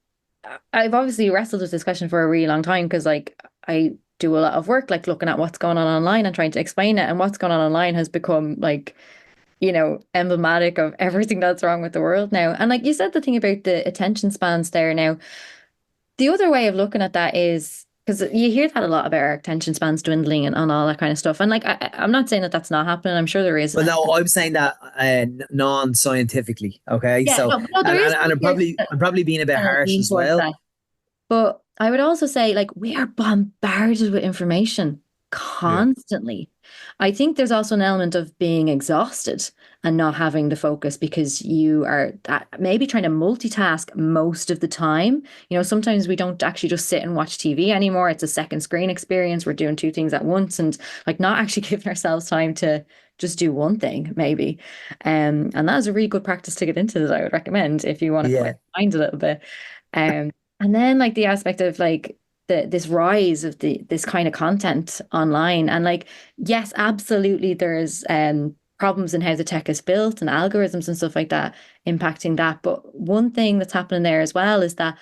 I've obviously wrestled with this question for a really long time because, like, I do a lot of work, like, looking at what's going on online and trying to explain it. And what's going on online has become, like, emblematic of everything that's wrong with the world now. And like you said, the thing about the attention spans there now, the other way of looking at that is, because you hear that a lot about our attention spans dwindling and all that kind of stuff. And like, I'm not saying that that's not happening. I'm sure there is. Well, no, I'm saying that non-scientifically. Okay. Yeah, so, no, I'm probably being a bit harsh as well. That. But I would also say, like, we are bombarded with information constantly. I think there's also an element of being exhausted and not having the focus because you are maybe trying to multitask most of the time. Sometimes we don't actually just sit and watch TV anymore. It's a second screen experience. We're doing two things at once and like not actually giving ourselves time to just do one thing, maybe. And that is a really good practice to get into that I would recommend if you want to quiet your mind a little bit. And then like the aspect of like this rise of this kind of content online. And like, yes, absolutely there's problems in how the tech is built and algorithms and stuff like that impacting that. But one thing that's happening there as well is that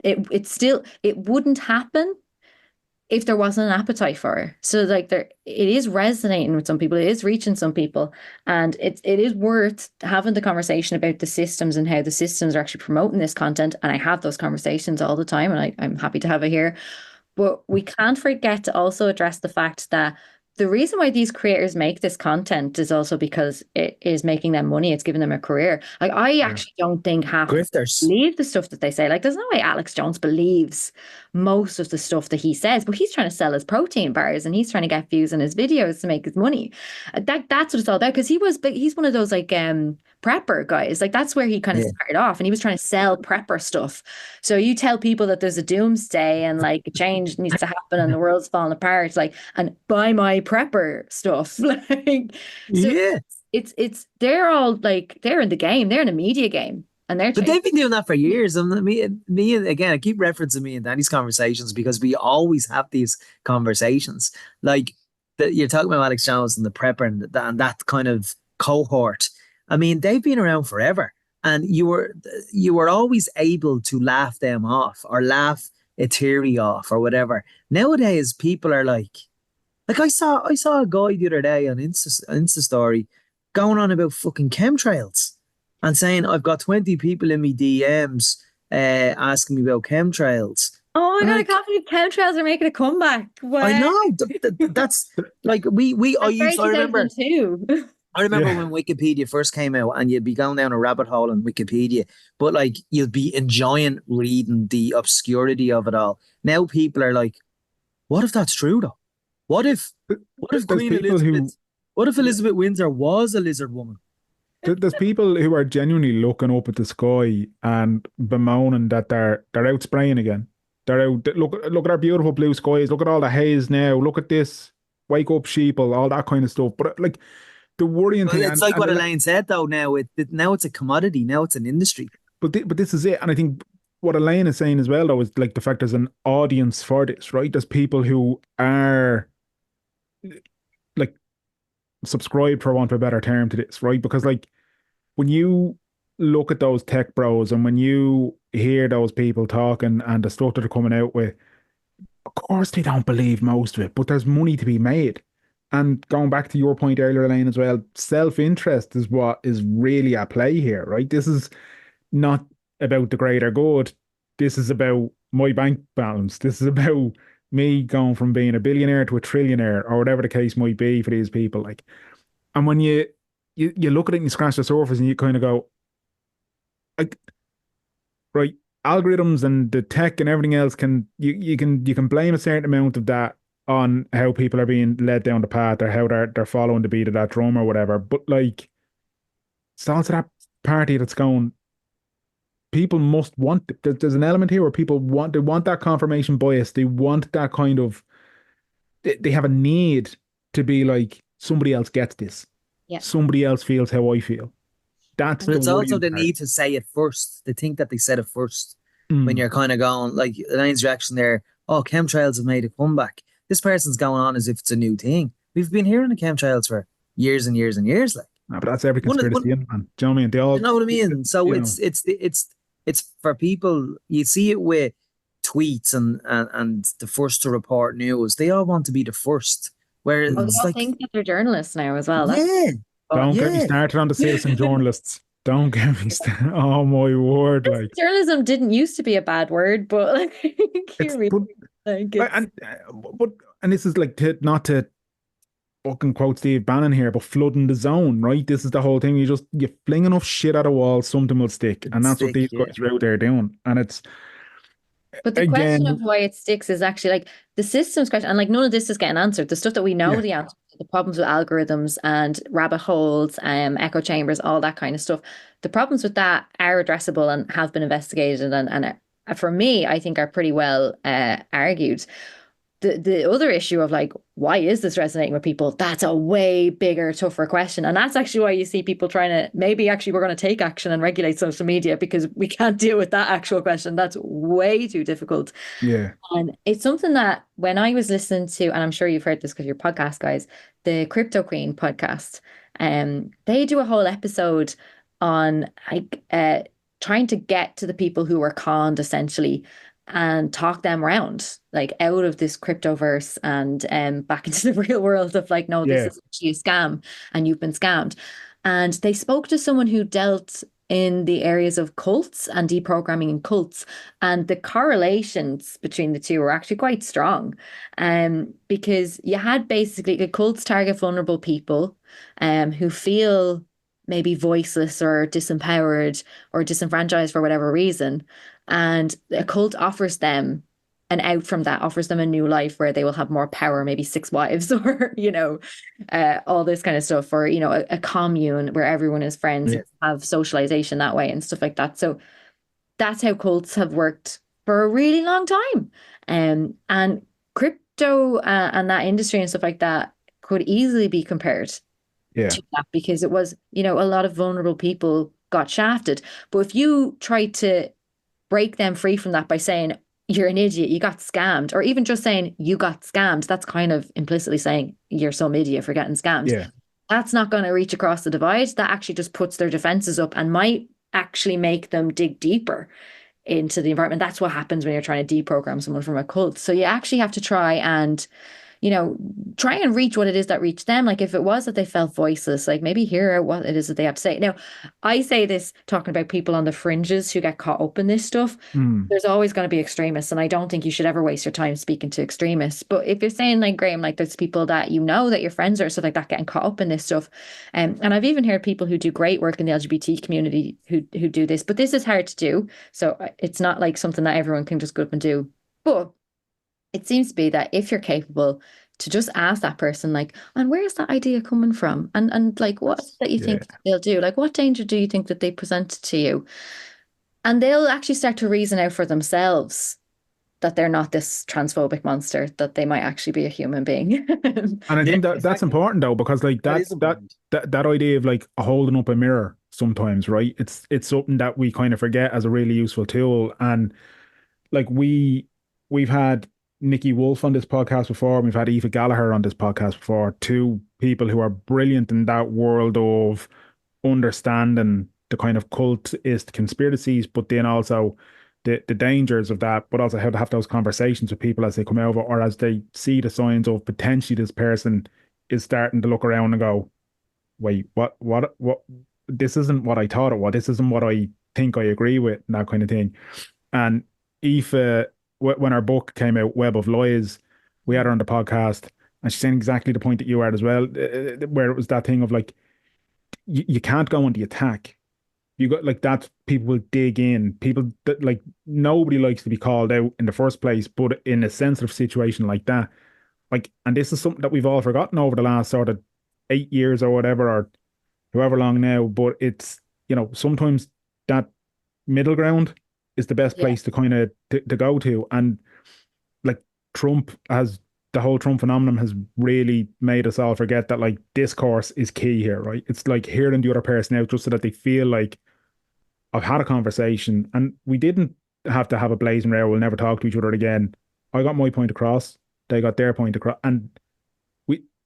it wouldn't happen if there wasn't an appetite for it. So like it is resonating with some people, it is reaching some people, and it is worth having the conversation about the systems and how the systems are actually promoting this content. And I have those conversations all the time, and I'm happy to have it here. But we can't forget to also address the fact that the reason why these creators make this content is also because it is making them money. It's giving them a career. Like I actually don't think half believe the stuff that they say. Like there's no way Alex Jones believes most of the stuff that he says, but he's trying to sell his protein bars and he's trying to get views in his videos to make his money. That's what it's all about. Because he's one of those like prepper guys. Like that's where he kind of started off, and he was trying to sell prepper stuff. So you tell people that there's a doomsday and like a change needs to happen and the world's falling apart, like, and buy my prepper stuff. Like, so it's they're all like they're in the game, they're in a media game. But they've been doing that for years. And me and again, I keep referencing me and Danny's conversations because we always have these conversations. Like you're talking about Alex Jones and the prepper and that kind of cohort. I mean, they've been around forever, and you were always able to laugh them off or laugh a theory off or whatever. Nowadays, people are like I saw a guy the other day on Insta story going on about fucking chemtrails and saying I've got 20 people in me DMs asking me about chemtrails. Oh my God, I can't believe chemtrails are making a comeback. Wow. I know. That's like I remember when Wikipedia first came out and you'd be going down a rabbit hole on Wikipedia, but like you'd be enjoying reading the obscurity of it all. Now people are like, what if that's true though? What if Queen Elizabeth, what if Elizabeth Windsor was a lizard woman? There's people who are genuinely looking up at the sky and bemoaning that they're out spraying again. They're out. Look at our beautiful blue skies. Look at all the haze now. Look at this. Wake up, sheeple. All that kind of stuff. But like the worrying thing. It's like what Elaine said though. Now it's a commodity. Now it's an industry. But this is it. And I think what Elaine is saying as well though is like the fact there's an audience for this, right? There's people who are like subscribed, for want of a better term, to this, right? Because like when you look at those tech bros and when you hear those people talking and the stuff that they're coming out with, of course they don't believe most of it, but there's money to be made. And going back to your point earlier, Elaine, as well, self-interest is what is really at play here, right? This is not about the greater good. This is about my bank balance. This is about me going from being a billionaire to a trillionaire, or whatever the case might be for these people. Like, and when you look at it and you scratch the surface and you kind of go, like, right, algorithms and the tech and everything else you can blame a certain amount of that on how people are being led down the path or how they're following the beat of that drum or whatever. But like, it's also that party that's going, people must want it. There's an element here where people want that confirmation bias. They want that kind of, they have a need to be like, somebody else gets this. Yeah. Somebody else feels how I feel. But it's also the need to say it first. They think that they said it first. When you're kind of going, like Elaine's reaction there, oh, chemtrails have made a comeback. This person's going on as if it's a new thing. We've been hearing the chemtrails for years and years and years. Like, no, but that's every conspiracy, man. Do you know what I mean? They all, you know what I mean? So it's for people. You see it with tweets and the first to report news. They all want to be the first. Whereas they all think that they're journalists now as well. Don't get me started on the citizen journalists. Don't get me started. Oh my word! Like, journalism didn't used to be a bad word, but like here we and this is like not to fucking quote Steve Bannon here, but flooding the zone, right? This is the whole thing. You fling enough shit at a wall, something will stick, and that's what these guys are out there doing. And it's. But the question of why it sticks is actually like the systems question, and like none of this is getting answered. The stuff that we know the answer the problems with algorithms and rabbit holes, echo chambers, all that kind of stuff. The problems with that are addressable and have been investigated, and for me, I think are pretty well argued. The other issue of like, why is this resonating with people? That's a way bigger, tougher question. And that's actually why you see people trying to, maybe actually we're going to take action and regulate social media because we can't deal with that actual question. That's way too difficult. Yeah. And it's something that when I was listening to, and I'm sure you've heard this because you're podcast guys, the Crypto Queen podcast, they do a whole episode on like trying to get to the people who were conned essentially and talk them around like out of this cryptoverse and back into the real world of like, no, this Yeah. is actually a scam and you've been scammed. And they spoke to someone who dealt in the areas of cults and deprogramming in cults, and the correlations between the two were actually quite strong. Because you had basically the cults target vulnerable people who feel maybe voiceless or disempowered or disenfranchised for whatever reason. And a cult offers them an out from that, offers them a new life where they will have more power, maybe 6 wives or, all this kind of stuff, or, a commune where everyone is friends, Yeah. have socialization that way and stuff like that. So that's how cults have worked for a really long time. And crypto and that industry and stuff like that could easily be compared Yeah. to that because it was, a lot of vulnerable people got shafted. But if you try to break them free from that by saying you're an idiot, you got scammed, or even just saying you got scammed, that's kind of implicitly saying you're some idiot for getting scammed. Yeah. That's not going to reach across the divide. That actually just puts their defenses up and might actually make them dig deeper into the environment. That's what happens when you're trying to deprogram someone from a cult. So you actually have to try and reach what it is that reached them. Like if it was that they felt voiceless, like maybe hear out what it is that they have to say. Now, I say this talking about people on the fringes who get caught up in this stuff. There's always going to be extremists, and I don't think you should ever waste your time speaking to extremists. But if you're saying like Graham, like there's people that that your friends are stuff like that getting caught up in this stuff, and I've even heard people who do great work in the LGBT community who do this, but this is hard to do. So it's not like something that everyone can just go up and do. But it seems to be that if you're capable to just ask that person, like, and where is that idea coming from? And like, what that you think they'll do? Like, what danger do you think that they present to you? And they'll actually start to reason out for themselves that they're not this transphobic monster, that they might actually be a human being. And I think that's exactly. important though, because like That is important. that idea of like holding up a mirror sometimes, right? It's something that we kind of forget as a really useful tool. And like we've had Nikki Wolf on this podcast before, and we've had Aoife Gallagher on this podcast before, two people who are brilliant in that world of understanding the kind of cultist conspiracies, but then also the dangers of that, but also how to have those conversations with people as they come over or as they see the signs of potentially this person is starting to look around and go, wait, what, this isn't what I thought it was. This isn't what I think I agree with, and that kind of thing. And Aoife, when our book came out, Web of Lies, we had her on the podcast, and she's saying exactly the point that you had as well, where it was that thing of like, you can't go on the attack. You got like that, people will dig in. People that like, nobody likes to be called out in the first place, but in a sensitive situation like that, like, and this is something that we've all forgotten over the last sort of 8 years or whatever, or however long now, but it's, sometimes that middle ground is the best place to kind of to go to. And like the whole Trump phenomenon has really made us all forget that like discourse is key here, right? It's like hearing the other person out just so that they feel like I've had a conversation, and we didn't have to have a blazing row, we'll never talk to each other again. I got my point across, they got their point across, and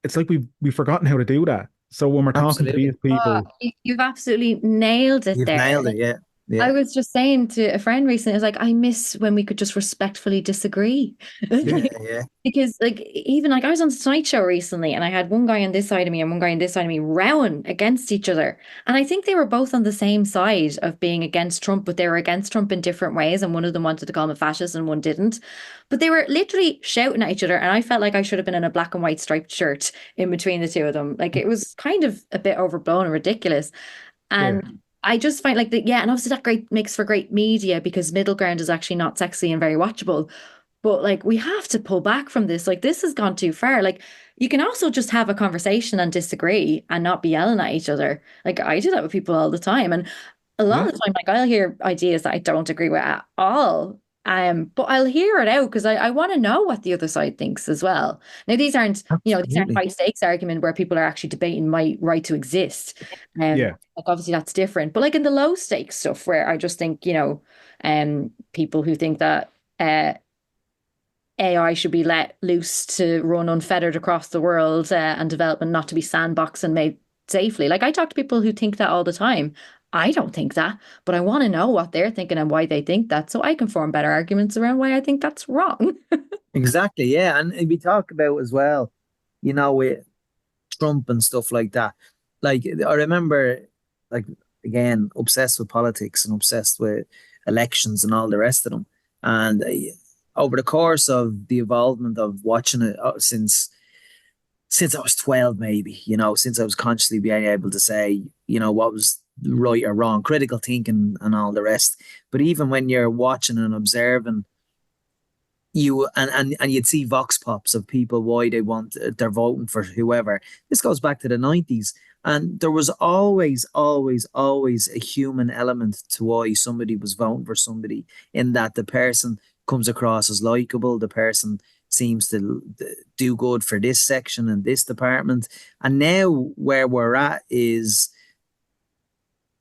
it's like we've forgotten how to do that. So when we're talking to these people, you've absolutely nailed it. You've there. nailed it, yeah. Yeah. I was just saying to a friend recently, I was like, I miss when we could just respectfully disagree. Yeah. Because like even like I was on the Tonight Show recently, and I had one guy on this side of me and one guy on this side of me rowing against each other. And I think they were both on the same side of being against Trump, but they were against Trump in different ways. And one of them wanted to call him a fascist and one didn't. But they were literally shouting at each other. And I felt like I should have been in a black and white striped shirt in between the two of them. Like it was kind of a bit overblown and ridiculous. And I just find like that, and obviously that makes for great media because middle ground is actually not sexy and very watchable. But like we have to pull back from this. Like this has gone too far. Like you can also just have a conversation and disagree and not be yelling at each other. Like I do that with people all the time. And a lot Yeah. of the time, like I'll hear ideas that I don't agree with at all. But I'll hear it out because I want to know what the other side thinks as well. Now, these aren't Absolutely. high stakes argument where people are actually debating my right to exist. Yeah. Like obviously that's different. But like in the low stakes stuff where I just think, people who think that AI should be let loose to run unfettered across the world and development not to be sandboxed and made safely. Like I talk to people who think that all the time. I don't think that, but I want to know what they're thinking and why they think that so I can form better arguments around why I think that's wrong. Exactly. Yeah. And we talk about as well, with Trump and stuff like that. Like I remember, like again, obsessed with politics and obsessed with elections and all the rest of them. And over the course of the involvement of watching it since I was 12, maybe, since I was consciously being able to say, what was right or wrong, critical thinking and all the rest. But even when you're watching and observing, and you'd see vox pops of people why they're voting for whoever. This goes back to the 90s. And there was always, always, always a human element to why somebody was voting for somebody, in that the person comes across as likable, the person seems to do good for this section and this department. And now where we're at is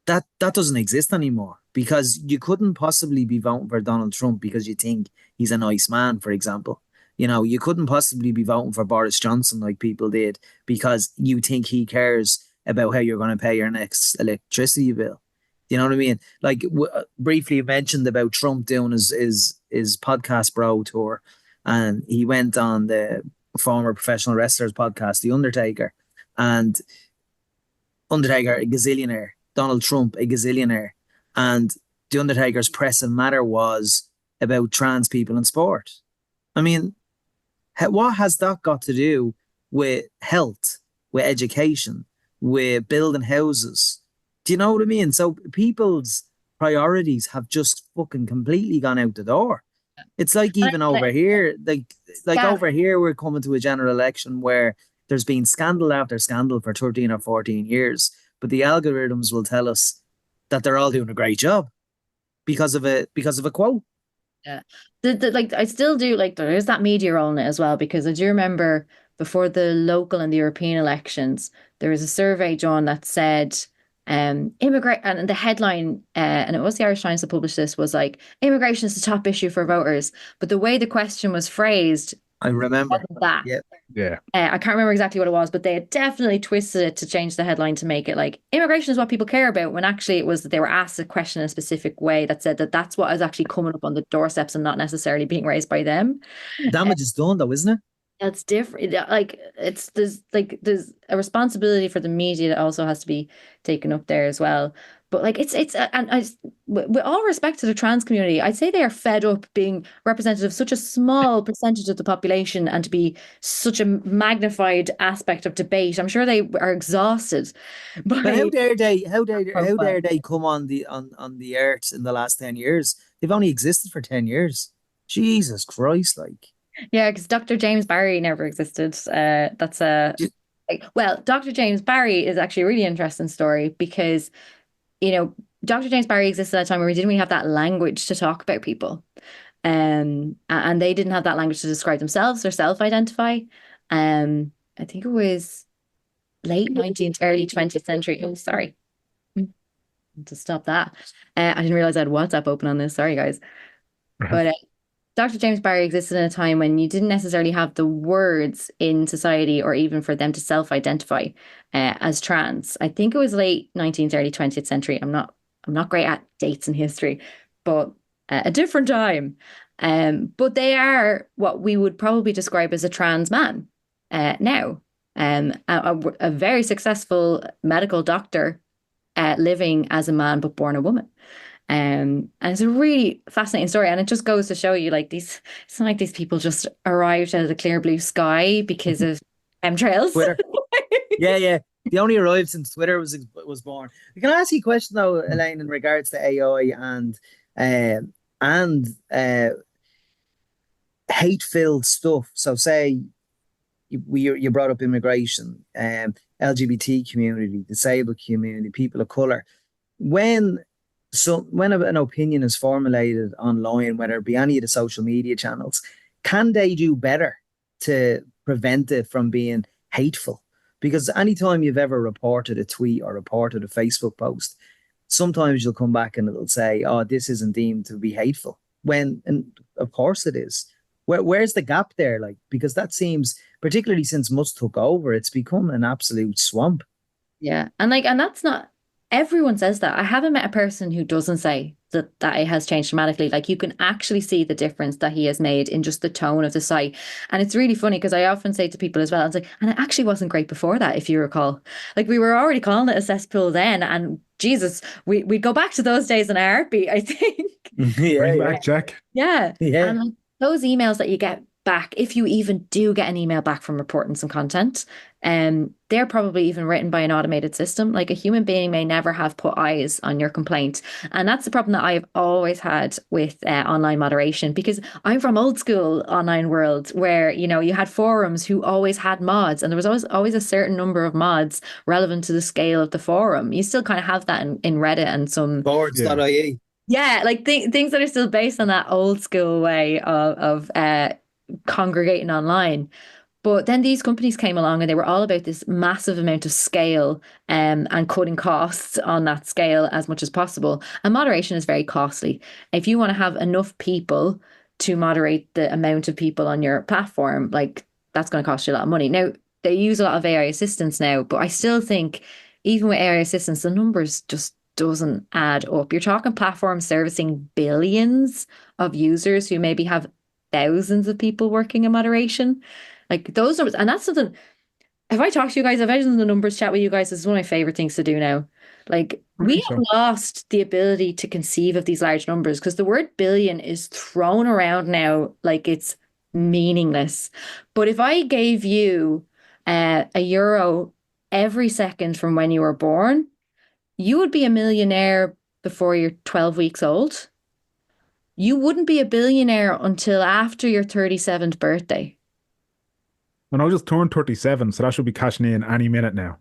that doesn't exist anymore, because you couldn't possibly be voting for Donald Trump because you think he's a nice man, for example. You couldn't possibly be voting for Boris Johnson like people did because you think he cares about how you're going to pay your next electricity bill. You know what I mean? Like briefly you mentioned about Trump doing his podcast bro tour, and he went on the former professional wrestler's podcast, The Undertaker, and Undertaker, a gazillionaire, Donald Trump, a gazillionaire, and The Undertaker's pressing matter was about trans people in sport. I mean, what has that got to do with health, with education, with building houses? Do you know what I mean? So people's priorities have just fucking completely gone out the door. It's like even over here, like Gav, over here, we're coming to a general election where there's been scandal after scandal for 13 or 14 years, but the algorithms will tell us that they're all doing a great job because of a quote. yeah. Like I still do like there is that media role in it as well because I do remember before the local and the European elections, there was a survey, John, that said immigrate and the headline and it was the Irish Times that published this was like immigration is the top issue for voters. But the way the question was phrased I remember. wasn't that. Yeah. Yeah. I can't remember exactly what it was, but they had definitely twisted it to change the headline to make it like immigration is what people care about, when actually it was that they were asked a question in a specific way that said that that's what is actually coming up on the doorsteps and not necessarily being raised by them. Damage is done though, isn't it? That's different. Like there's a responsibility for the media that also has to be taken up there as well. But like and with all respect to the trans community, I'd say they are fed up being represented of such a small percentage of the population and to be such a magnified aspect of debate. I'm sure they are exhausted But by how dare profile. they come on the earth in the last 10 years? They've only existed for 10 years. Jesus Christ, like. Yeah, because Dr. James Barry never existed. That's a J- well, Dr. James Barry is actually a really interesting story because Dr. James Barry existed at a time where we didn't really have that language to talk about people. And they didn't have that language to describe themselves or self-identify. I think it was late 19th, early 20th century. Oh, sorry. To stop that. I didn't realize I had WhatsApp open on this. Sorry, guys. But Dr. James Barry existed in a time when you didn't necessarily have the words in society or even for them to self-identify as trans. I think it was late 19th, early 20th century. I'm not great at dates in history, but a different time. But they are what we would probably describe as a trans man now. A very successful medical doctor living as a man but born a woman. And it's a really fascinating story. And it just goes to show you like it's not like these people just arrived out of the clear blue sky because of chemtrails. Twitter. Yeah, yeah. They only arrived since Twitter was born. Can I ask you a question though, Elaine, in regards to AI and hate-filled stuff. So say you brought up immigration, LGBT community, disabled community, people of color. When when an opinion is formulated online, whether it be any of the social media channels, can they do better to prevent it from being hateful? Because anytime you've ever reported a tweet or reported a Facebook post, sometimes you'll come back and it'll say, "Oh, this isn't deemed to be hateful." And of course it is. Where's the gap there? Like, because that seems, particularly since Musk took over, it's become an absolute swamp. Yeah. And that's not, everyone says that. I haven't met a person who doesn't say that it has changed dramatically. Like, you can actually see the difference that he has made in just the tone of the site. And it's really funny because I often say to people as well, it's like, and it actually wasn't great before that, if you recall. Like, we were already calling it a cesspool then, and Jesus, we'd go back to those days in a heartbeat, I think. Bring back Jack. Yeah. Yeah. And like, those emails that you get back, if you even do get an email back from reporting some content, they're probably even written by an automated system. Like, a human being may never have put eyes on your complaint. And that's the problem that I've always had with online moderation, because I'm from old school online world where, you know, you had forums who always had mods, and there was always a certain number of mods relevant to the scale of the forum. You still kind of have that in Reddit and some Boards.ie. Yeah, like things that are still based on that old school way of congregating online. But then these companies came along and they were all about this massive amount of scale, and cutting costs on that scale as much as possible. And moderation is very costly. If you want to have enough people to moderate the amount of people on your platform, like, that's going to cost you a lot of money. Now, they use a lot of AI assistants now, but I still think even with AI assistants, the numbers just doesn't add up. You're talking platforms servicing billions of users who maybe have thousands of people working in moderation. Like, those numbers, and that's something. If I talk to you guys, if I done the numbers chat with you guys, this is one of my favorite things to do now. Like, we have lost the ability to conceive of these large numbers because the word billion is thrown around now like it's meaningless. But if I gave you a euro every second from when you were born, you would be a millionaire before you're 12 weeks old. You wouldn't be a billionaire until after your 37th birthday. And I just turned 37, so that should be cashing in any minute now.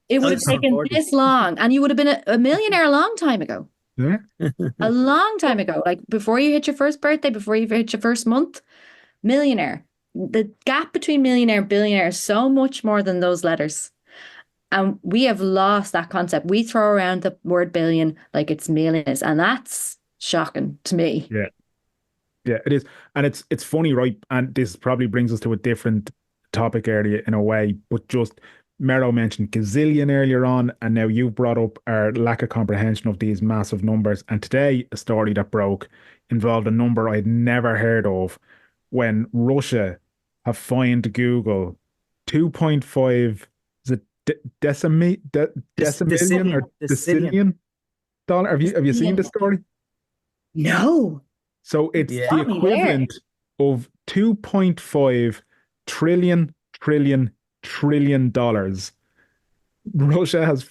It would have taken this long, and you would have been a millionaire a long time ago. Yeah. A long time ago. Like, before you hit your first birthday, before you hit your first month, millionaire. The gap between millionaire and billionaire is so much more than those letters. And we have lost that concept. We throw around the word billion like it's millions, and that's shocking to me. Yeah. Yeah, it is. And it's funny, right? And this probably brings us to a different topic area in a way, but just Mero mentioned gazillion earlier on, and now you've brought up our lack of comprehension of these massive numbers. And today, a story that broke involved a number I'd never heard of when Russia have fined Google 2.5, is it decimillion or decillion dollar? Have you seen the story? No. So it's the equivalent of 2.5 trillion dollars. Russia has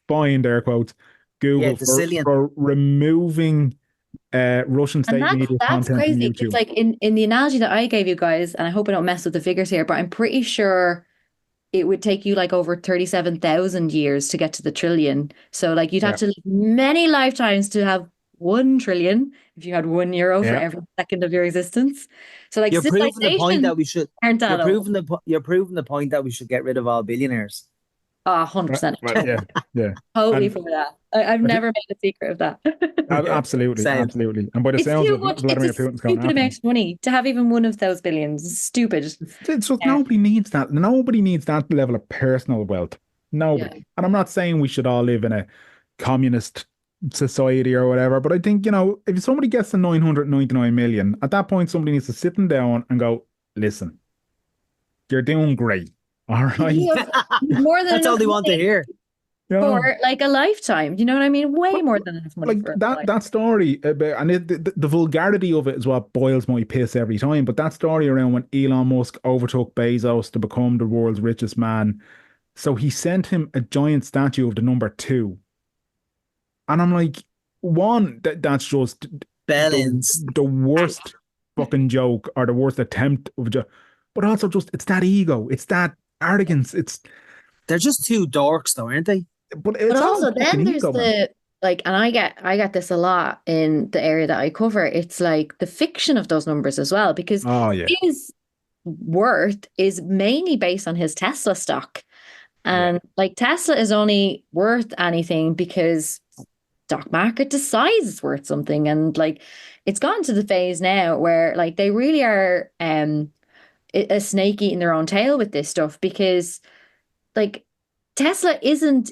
fined, air quotes, Google for removing Russian state media content crazy. from YouTube. It's like in the analogy that I gave you guys, and I hope I don't mess with the figures here, but I'm pretty sure it would take you like over 37,000 years to get to the trillion. So like, you'd have to live many lifetimes to have 1 trillion if you had €1 for every second of your existence. So like, you're proving the point that we should. You're proving the point that we should get rid of all billionaires. 100%. Yeah. Totally for that. I've never made a secret of that. Absolutely. And by the sounds of Vladimir Putin's going, stupid amount of money to have even one of those billions. It's stupid. It's just nobody needs that. Nobody needs that level of personal wealth. Nobody. Yeah. And I'm not saying we should all live in a communist society or whatever, but I think, you know, if somebody gets to 999 million, at that point somebody needs to sit them down and go, listen, you're doing great. All right. More than that's all they want to hear. For like a lifetime, you know what I mean? Way more than enough money. Like that story about, and the vulgarity of it is what boils my piss every time. But that story around when Elon Musk overtook Bezos to become the world's richest man, so he sent him a giant statue of the number 2, and I'm like, one, that's just balance. The worst fucking joke or the worst attempt of a joke, but also just it's that ego, it's that arrogance, They're just two dorks, though, aren't they? but But it's all also fucking then there's ego, man. the like, and I get this a lot in the area that I cover. It's like the fiction of those numbers as well, because Oh yeah, his worth is mainly based on his Tesla stock. yeah, And like Tesla is only worth anything because stock market decides it's worth something. And like it's gone to the phase now where like they really are a snake eating their own tail with this stuff, because like Tesla isn't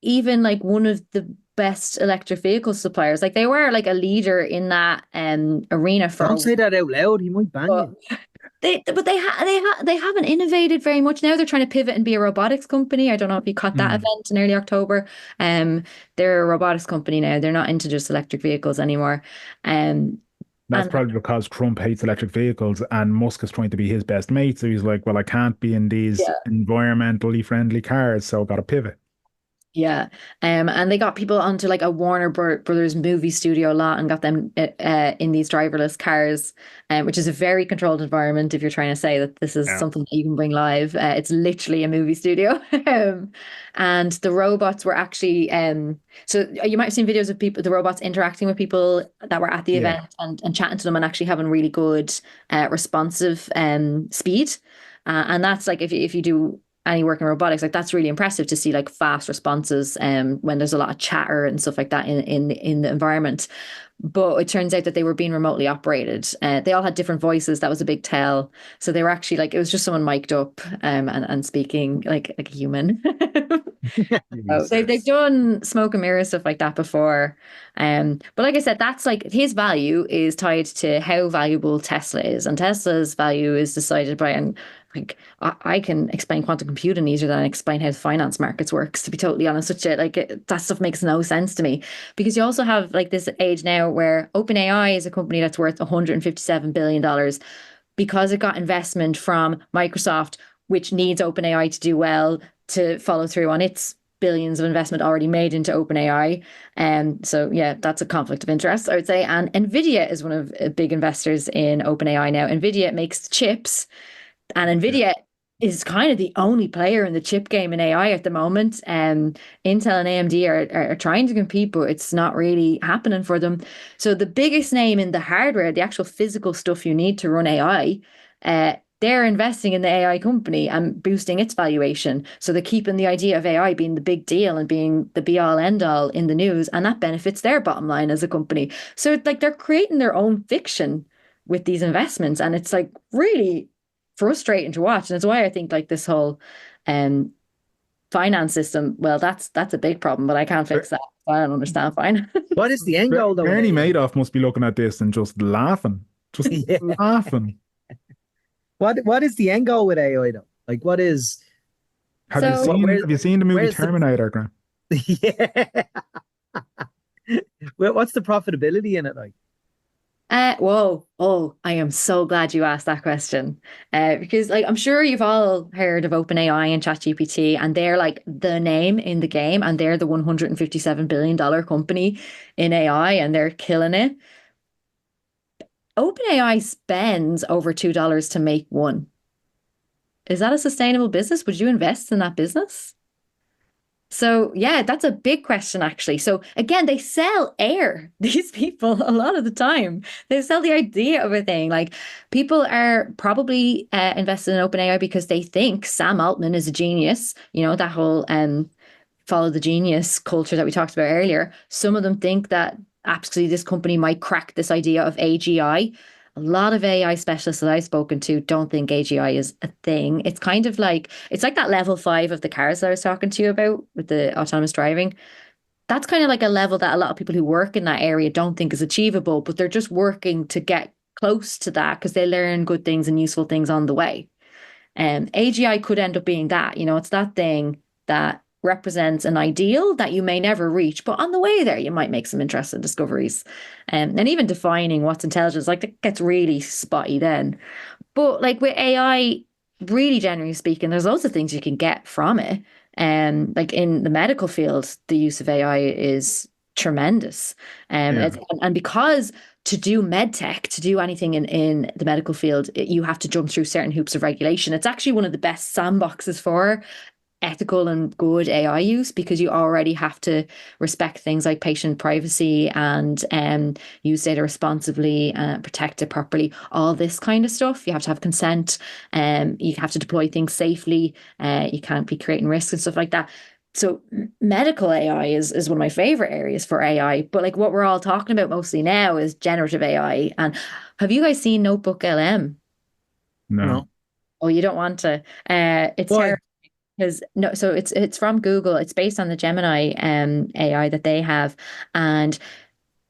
even like one of the best electric vehicle suppliers. Like they were like a leader in that arena for a Don't say while. that out loud. He might ban But you. they haven't innovated very much. Now they're trying to pivot and be a robotics company. I don't know if you caught that mm. event in early October. They're a robotics company now. They're not into just electric vehicles anymore. Um, That's and probably because Trump hates electric vehicles and Musk is trying to be his best mate. So he's like, well, I can't be in these yeah. environmentally friendly cars, so I got to pivot. Yeah. And they got people onto like a Warner Brothers movie studio lot and got them in these driverless cars, which is a very controlled environment if you're trying to say that this is Yeah. something that you can bring live. It's literally a movie studio. And the robots were actually, so you might have seen videos of people, the robots interacting with people that were at the Yeah. event and chatting to them and actually having really good responsive speed. And that's like if you do any work in robotics, like that's really impressive to see like fast responses when there's a lot of chatter and stuff like that in the environment. But it turns out that they were being remotely operated. They all had different voices. That was a big tell. So they were actually like it was just someone mic'd up and speaking like a human. So they've Jesus. done smoke and mirror stuff like that before. But like I said, that's like his value is tied to how valuable Tesla is, and Tesla's value is decided by and like I can explain quantum computing easier than I explain how the finance markets works. To be totally honest with you, like that stuff makes no sense to me because you also have like this age now where OpenAI is a company that's worth $157 billion because it got investment from Microsoft, which needs OpenAI to do well to follow through on its billions of investment already made into OpenAI. So yeah, that's a conflict of interest, I would say. And Nvidia is one of the big investors in OpenAI now. Nvidia makes chips, and Yeah. Nvidia is kind of the only player in the chip game in AI at the moment. Intel and AMD are trying to compete, but it's not really happening for them. So the biggest name in the hardware, the actual physical stuff you need to run AI, they're investing in the AI company and boosting its valuation. So they're keeping the idea of AI being the big deal and being the be all end all in the news, and that benefits their bottom line as a company. So it's like they're creating their own fiction with these investments, and it's like really frustrating to watch. And it's why I think like this whole um finance system, well, that's a big problem, but I can't fix that. I don't understand finance. What is the end goal though with Bernie AI? Madoff must be looking at this and just laughing. Just Yeah. laughing. What is the end goal with AI though? Like what is So where Have you seen the movie where's the Terminator, Grant? yeah. What's the profitability in it like? whoa, oh, I am so glad you asked that question. Because like I'm sure you've all heard of OpenAI and ChatGPT, and they're like the name in the game, and they're the $157 billion company in AI, and they're killing it. OpenAI spends over $2 to make one. Is that a sustainable business? Would you invest in that business? So yeah, that's a big question actually. So again, they sell air, these people a lot of the time. They sell the idea of a thing. Like people are probably invested in OpenAI because they think Sam Altman is a genius. You know, that whole follow the genius culture that we talked about earlier. Some of them think that absolutely this company might crack this idea of AGI. A lot of AI specialists that I've spoken to don't think AGI is a thing. It's kind of like it's like that level 5 of the cars that I was talking to you about with the autonomous driving. That's kind of like a level that a lot of people who work in that area don't think is achievable, but they're just working to get close to that because they learn good things and useful things on the way. AGI could end up being that, you know, it's that thing that represents an ideal that you may never reach, but on the way there, you might make some interesting discoveries. And even defining what's intelligence, like it gets really spotty then. But like with AI, really generally speaking, there's loads of things you can get from it. And like in the medical field, the use of AI is tremendous. Yeah. And because to do med tech, to do anything in the medical field, you have to jump through certain hoops of regulation. It's actually one of the best sandboxes for ethical and good AI use, because you already have to respect things like patient privacy and use data responsibly, protect it properly, all this kind of stuff. You have to have consent, you have to deploy things safely, you can't be creating risks and stuff like that. So medical AI is one of my favorite areas for AI, but like what we're all talking about mostly now is generative AI. And have you guys seen Notebook LM? No. No. Oh, you don't want to. It's Why? terrible. Because no, so it's from Google. It's based on the Gemini AI that they have, and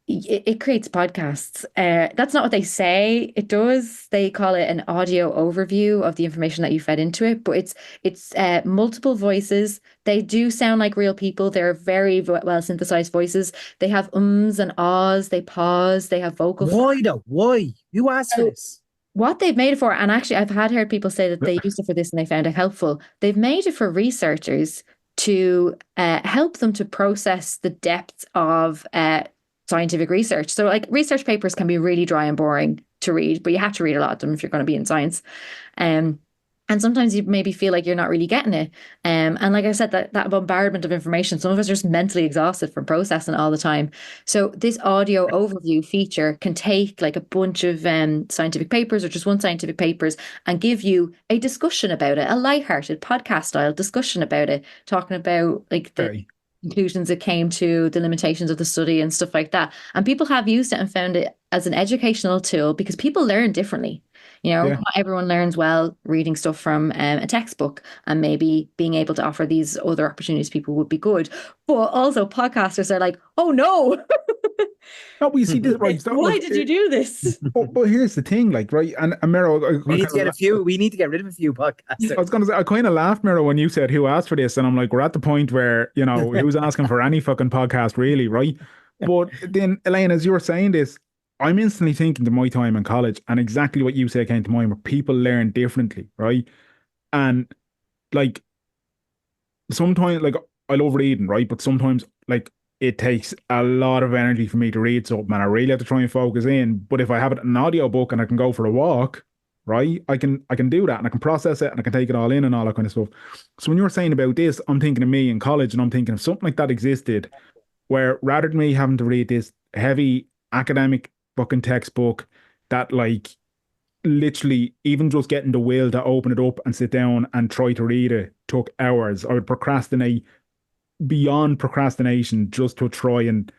it creates podcasts. That's not what they say it does. They call it an audio overview of the information that you fed into it, but it's multiple voices. They do sound like real people. They're very well synthesized voices. They have ums and ahs. They pause. They have vocal fry. Why though? Why? Who asked for this? What they've made it for, and actually I've had heard people say that they used it for this and they found it helpful. They've made it for researchers to help them to process the depth of scientific research. So like research papers can be really dry and boring to read, but you have to read a lot of them if you're going to be in science. Um, and sometimes you maybe feel like you're not really getting it. And like I said, that bombardment of information, some of us are just mentally exhausted from processing it all the time. So this audio overview feature can take like a bunch of scientific papers or just one scientific papers and give you a discussion about it, a lighthearted podcast style discussion about it, talking about like the Okay. conclusions it came to, the limitations of the study and stuff like that. And people have used it and found it as an educational tool because people learn differently. You know, Yeah. not everyone learns well reading stuff from a textbook, and maybe being able to offer these other opportunities to people would be good. But also podcasters are like, oh no, No, we see this right. So, why like, did you do this? but here's the thing, like, right, and Mero, We need to get a few. We need to get rid of a few I podcasters. was gonna say, I kind of laughed, Mero, when you said who asked for this, and I'm like, we're at the point where, you know, who's asking for any fucking podcast, really, right? But then, Elaine, as you were saying this, I'm instantly thinking to my time in college, and exactly what you said came to mind, where people learn differently, right? And like sometimes, like, I love reading, right? But sometimes, like, it takes a lot of energy for me to read something, and I really have to try and focus in. But if I have it in an audio book and I can go for a walk, right, I can do that, and I can process it, and I can take it all in and all that kind of stuff. So when you were saying about this, I'm thinking of me in college, and I'm thinking if something like that existed, where rather than me having to read this heavy academic fucking textbook that, like, literally even just getting the will to open it up and sit down and try to read it took hours. I would procrastinate beyond procrastination just to try and,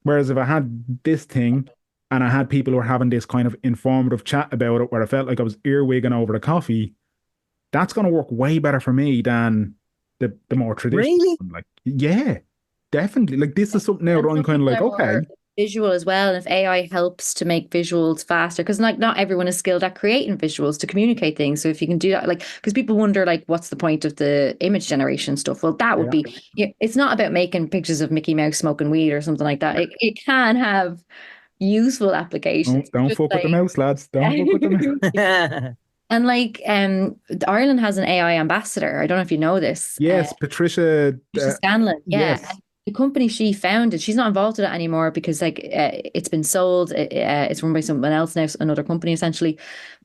whereas if I had this thing and I had people who were having this kind of informative chat about it where I felt like I was earwigging over the coffee, that's going to work way better for me than the more traditional Really? one. Like, yeah, definitely. Like, this is something now And that I'm some kind of people like, are more okay, visual as well. And if AI helps to make visuals faster, because like not everyone is skilled at creating visuals to communicate things. So if you can do that, like, because people wonder, like, what's the point of the image generation stuff? Well, that would yeah, be, yeah, it's not about making pictures of Mickey Mouse smoking weed or something like that. It can have useful applications. don't Just fuck with the like, mouse, lads. Don't fuck with the mouse. and like, Ireland has an AI ambassador. I don't know if you know this. Yes, Patricia. Trisha Scanlon, yeah. Yes, And the company she founded, she's not involved with it anymore because like it's been sold. It's run by someone else now, another company essentially.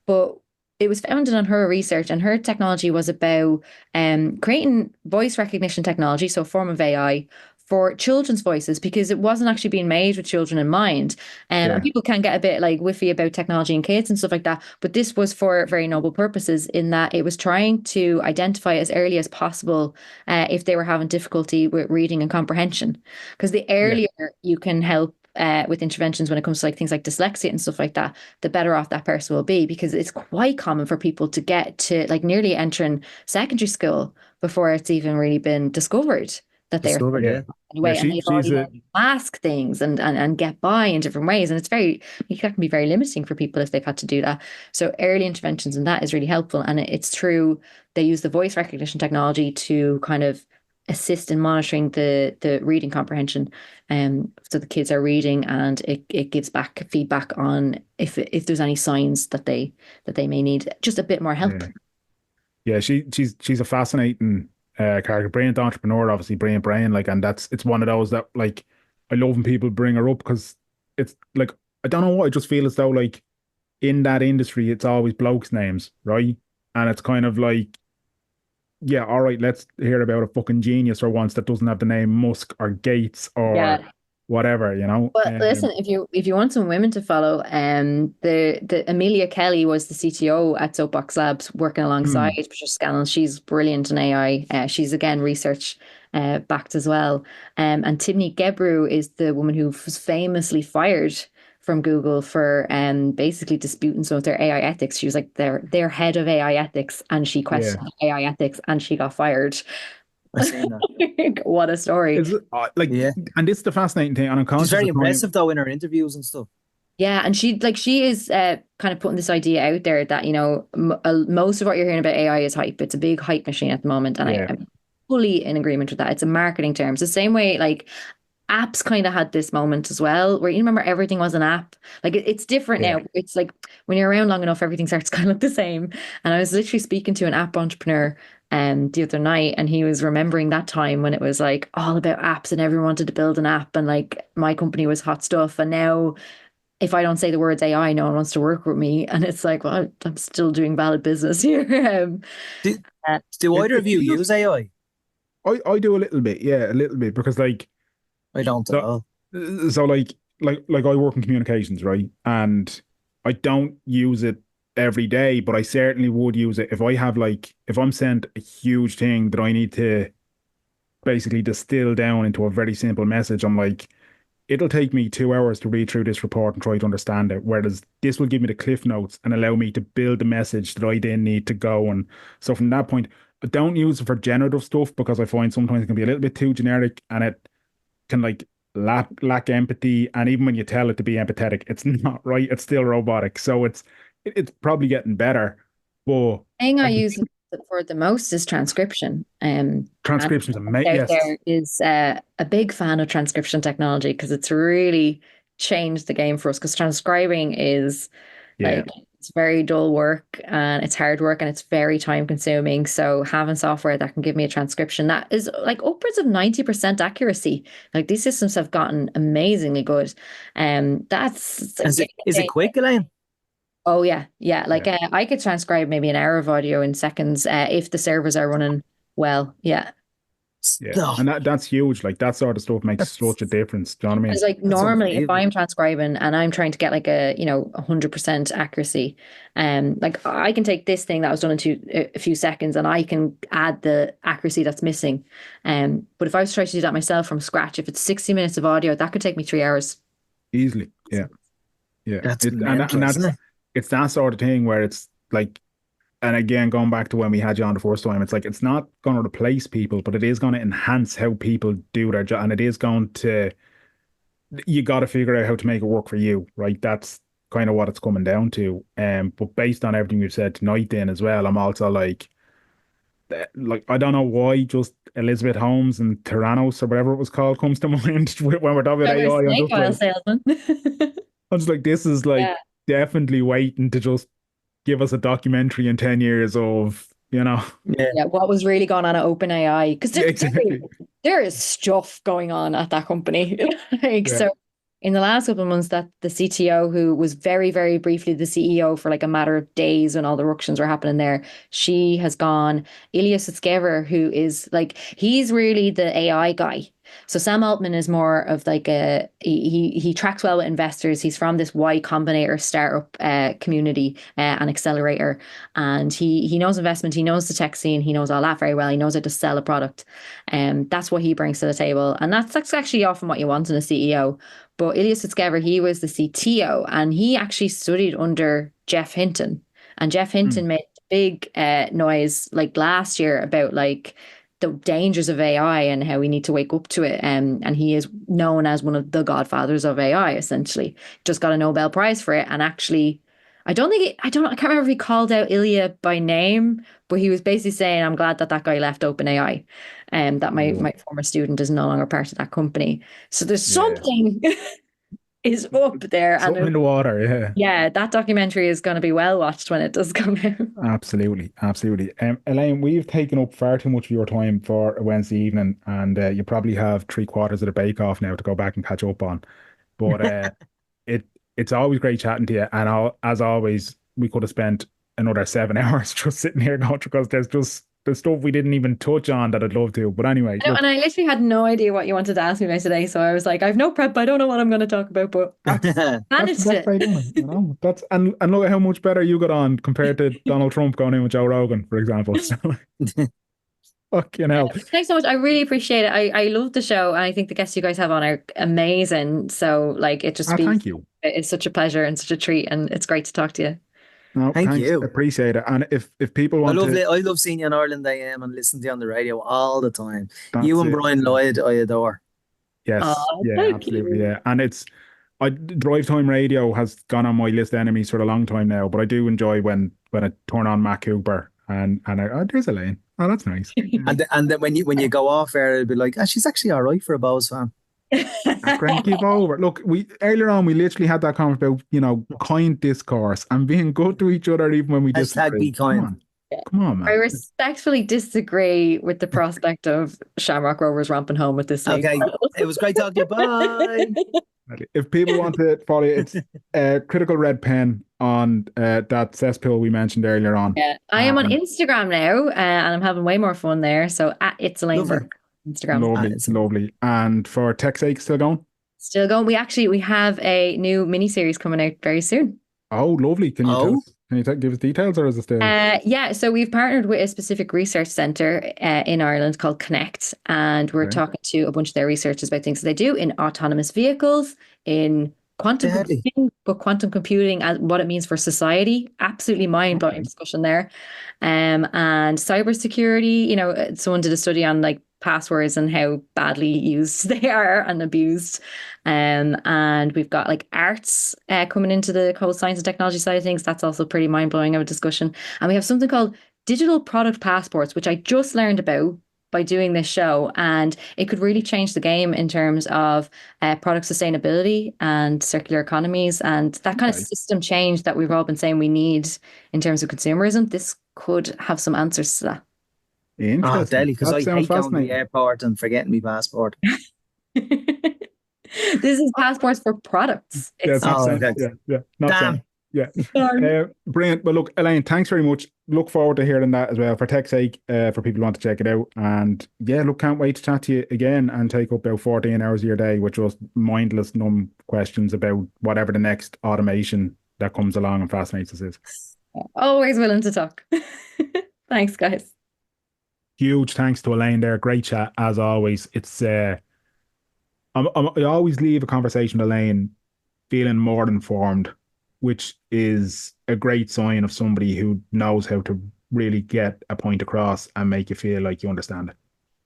But it was founded on her research, and her technology was about creating voice recognition technology, so a form of AI for children's voices, because it wasn't actually being made with children in mind. And yeah, people can get a bit like whiffy about technology and kids and stuff like that. But this was for very noble purposes, in that it was trying to identify as early as possible if they were having difficulty with reading and comprehension. Because the yeah. earlier you can help with interventions when it comes to like things like dyslexia and stuff like that, the better off that person will be. Because it's quite common for people to get to like nearly entering secondary school before it's even really been discovered that they're Discovered, Yeah. yeah. Yeah, anyway, and they've she's already a learned to mask things and get by in different ways. And it's very, that can be very limiting for people if they've had to do that. So early interventions in that is really helpful. And it's true, they use the voice recognition technology to kind of assist in monitoring the reading comprehension. So the kids are reading, and it gives back feedback on if there's any signs that they may need just a bit more help. yeah, yeah. She's a fascinating character, brilliant entrepreneur, obviously brilliant brain. Like, and it's one of those that, like, I love when people bring her up because it's like I don't know what I just feel as though like in that industry it's always blokes' names, right? And it's kind of like, yeah, all right, let's hear about a fucking genius for once that doesn't have the name Musk or Gates or Yeah. whatever, you know? But listen, if you want some women to follow, the Amelia Kelly was the CTO at Soapbox Labs, working alongside Hmm, Patricia Scannell. She's brilliant in AI. She's again research backed as well. And Timney Gebru is the woman who was famously fired from Google for basically disputing some of their AI ethics. She was like their head of AI ethics, and she yeah. questioned AI ethics, and she got fired. I seen that. What a story! Is it like, Yeah. and this is the fascinating thing, and I'm She's conscious very of time. impressive though in her interviews and stuff. Yeah, and she is kind of putting this idea out there that, most of what you're hearing about AI is hype. It's a big hype machine at the moment, and Yeah, I'm fully in agreement with that. It's a marketing terms. The same way like apps kind of had this moment as well, where you remember everything was an app. Like it's different yeah. now. It's like when you're around long enough, everything starts kind of look the same. And I was literally speaking to an app entrepreneur the other night, and he was remembering that time when it was like all about apps and everyone wanted to build an app, and like my company was hot stuff. And now if I don't say the words AI, no one wants to work with me. And it's like, well, I'm still doing valid business here. Do, Uh, do either of It's you just use AI? I do a little bit, yeah, a little bit because like I don't at so all. so like I work in communications, right? And I don't use it every day, but I certainly would use it if I have like if I'm sent a huge thing that I need to basically distill down into a very simple message. I'm like, it'll take me 2 hours to read through this report and try to understand it. Whereas this will give me the cliff notes and allow me to build the message that I then need to go. And so from that point, I don't use it for generative stuff because I find sometimes it can be a little bit too generic and it can like lack empathy. And even when you tell it to be empathetic, it's not right. It's still robotic. So it's probably getting better. But thing I I can use it see for the most is transcription. And transcriptions, amazing. out Yes. there is a big fan of transcription technology because it's really changed the game for us. Because transcribing is Yeah. like it's very dull work and it's hard work and it's very time consuming. So having software that can give me a transcription that is like upwards of 90% accuracy. Like these systems have gotten amazingly good. That's a game Is it changer. quick, Elaine? Oh yeah, yeah. Like Yeah. I could transcribe maybe an hour of audio in seconds if the servers are running well. Yeah. Yeah. Stop. And that's huge. Like that sort of stuff makes That's such a difference. Do you know what I It's mean? like that's normally if unbelievable. I'm transcribing and I'm trying to get like 100% accuracy, like I can take this thing that was done in a few seconds and I can add the accuracy that's missing. But if I was trying to do that myself from scratch, if it's 60 minutes of audio, that could take me 3 hours. Easily. Yeah. Yeah. That's And mental, isn't that's it? it's that sort of thing where it's like, and again, going back to when we had you on the first time, it's like it's not going to replace people, but it is going to enhance how people do their job, and it is going to. You got to figure out how to make it work for you, right? That's kind of what it's coming down to. But based on everything we've said tonight, then as well, I'm also like I don't know why just Elizabeth Holmes and Tyrannos or whatever it was called comes to mind when we're talking about Driverless AI. snake oil salesman. I'm just like, this is like Yeah. definitely waiting to just give us a documentary in 10 years of, Yeah. Yeah, what was really going on at OpenAI? Because yeah, exactly. there is stuff going on at that company. Like, Yeah. so in the last couple of months, that the CTO, who was very, very briefly the CEO for like a matter of days when all the ructions were happening there, she has gone. Ilya Sutskever, who is like, he's really the AI guy. So Sam Altman is more of like he tracks well with investors. He's from this Y Combinator startup community and accelerator, and he knows investment, he knows the tech scene, he knows all that very well. He knows how to sell a product, and that's what he brings to the table, and that's actually often what you want in a CEO. But Ilya Sutskever, he was the CTO, and he actually studied under Jeff Hinton, and Jeff Mm. Hinton made a big noise like last year about like the dangers of AI and how we need to wake up to it. And he is known as one of the godfathers of AI, essentially. Just got a Nobel Prize for it. And actually, I can't remember if he called out Ilya by name, but he was basically saying, I'm glad that guy left OpenAI and that my Oh, former student is no longer part of that company. So there's yeah. something is up there. Something in the water, yeah. Yeah, that documentary is going to be well watched when it does come out. Absolutely, absolutely. Elaine, we've taken up far too much of your time for a Wednesday evening, and you probably have three-quarters of the bake off now to go back and catch up on. But it it's always great chatting to you, and as always, we could have spent another 7 hours just sitting here going because there's stuff we didn't even touch on that I'd love to. But anyway, I know, look, and I literally had no idea what you wanted to ask me about today, so I was like, I've no prep. I don't know what I'm going to talk about, but that's the managed best it. way doing it, you know. That's and look at how much better you got on compared to Donald Trump going in with Joe Rogan, for example. So, fucking hell. Thanks so much. I really appreciate it. I love the show, and I think the guests you guys have on are amazing. So like it just be Thank you. it's such a pleasure and such a treat, and it's great to talk to you. No, Thank thanks. you. Appreciate it. And if people want to, I love seeing you in Ireland AM and listening to you on the radio all the time. that's You and it. Brian Lloyd, I adore. Yes, Oh, yeah, thank absolutely, you. yeah. And drive time radio has gone on my list of enemies for a long time now, but I do enjoy when I turn on Mac Cooper and there's Elaine. Oh, that's nice. And then when you go off air, it'll be like, she's actually all right for a Bows fan. Grant, give over. Look, we earlier on we literally had that comment about, kind discourse and being good to each other even when we Hashtag disagree. be kind. Come on, I man. respectfully disagree with the prospect of Shamrock Rovers ramping home with this league. Okay, it was great talking to you. Bye. If people want to follow you, it's Critical Red Pen on that cesspool we mentioned earlier on. Yeah, I am on Instagram now, and I'm having way more fun there. So at it's Elaine Burke Instagram. Lovely, lovely. And for tech's sake, still going? Still going. We have a new mini series coming out very soon. Oh, lovely. Can you tell us? Can you give us details, or is it still? Yeah, so we've partnered with a specific research centre in Ireland called Connect, and we're talking to a bunch of their researchers about things that they do in autonomous vehicles, in quantum computing, but quantum computing and what it means for society. Absolutely mind-blowing discussion there. And cybersecurity, someone did a study on like passwords and how badly used they are and abused. And we've got like arts coming into the whole science and technology side of things. That's also pretty mind-blowing of a discussion. And we have something called digital product passports, which I just learned about by doing this show, and it could really change the game in terms of product sustainability and circular economies and that kind of system change that we've all been saying we need in terms of consumerism. This could have some answers to that. Interesting. Because I hate going to the airport and forgetting my passport. This is passports for products. Yeah, not same. Yeah. Brilliant. Well, look, Elaine, thanks very much. Look forward to hearing that as well for tech's sake, for people who want to check it out. And yeah, look, can't wait to chat to you again and take up about 14 hours of your day with just mindless, numb questions about whatever the next automation that comes along and fascinates us is. Always willing to talk. Thanks, guys. Huge thanks to Elaine there. Great chat as always. It's I always leave a conversation with Elaine feeling more informed, which is a great sign of somebody who knows how to really get a point across and make you feel like you understand it.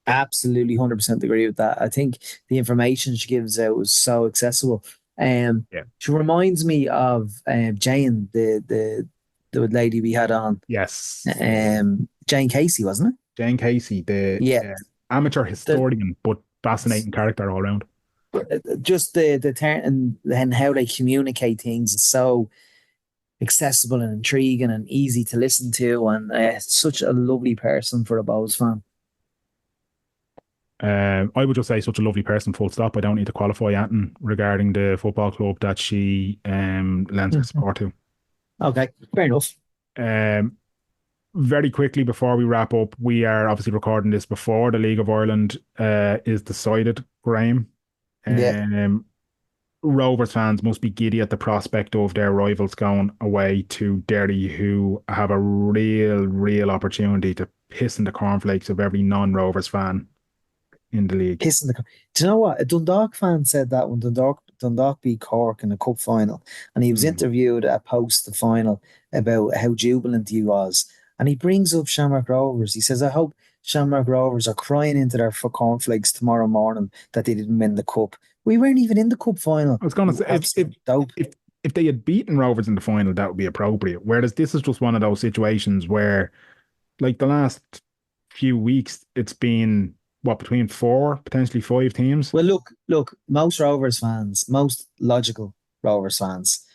Absolutely, 100% agree with that. I think the information she gives out is so accessible. She reminds me of Jane, the lady we had on. Yes. Jane Casey, wasn't it? Jane Casey, the amateur historian, but fascinating character all around. Just the turn and how they communicate things is so accessible and intriguing and easy to listen to, and such a lovely person for a Bows fan. I would just say such a lovely person, full stop. I don't need to qualify anything regarding the football club that she lends her support to. Okay, fair enough. Very quickly before we wrap up, we are obviously recording this before the League of Ireland is decided, Graham. Rovers fans must be giddy at the prospect of their rivals going away to Derry, who have a real opportunity to piss in the cornflakes of every non-Rovers fan in the league. Do you know what? A Dundalk fan said that when Dundalk beat Cork in the cup final, and he was interviewed at post the final about how jubilant he was, and he brings up Shamrock Rovers. He says, "I hope Shamrock Rovers are crying into their cornflakes tomorrow morning that they didn't win the cup. We weren't even in the cup final." I was going to say, if they had beaten Rovers in the final, that would be appropriate. Whereas this is just one of those situations where, like the last few weeks, it's been between 4, potentially 5 teams. Well, look, most logical Rovers fans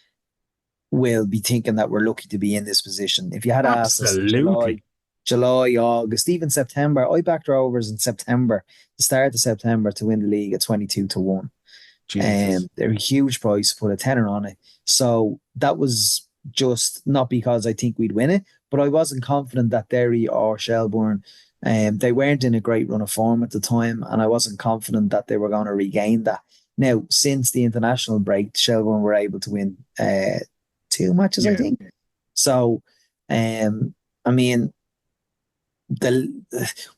will be thinking that we're lucky to be in this position. If you had asked us in July, August, even September, I backed Rovers in September, the start of September, to win the league at 22-1. They're a huge price, put a tenner on it. So that was just not because I think we'd win it, but I wasn't confident that Derry or Shelbourne, they weren't in a great run of form at the time, and I wasn't confident that they were going to regain that. Now, since the international break, Shelbourne were able to win 2 matches, I think. So, I mean,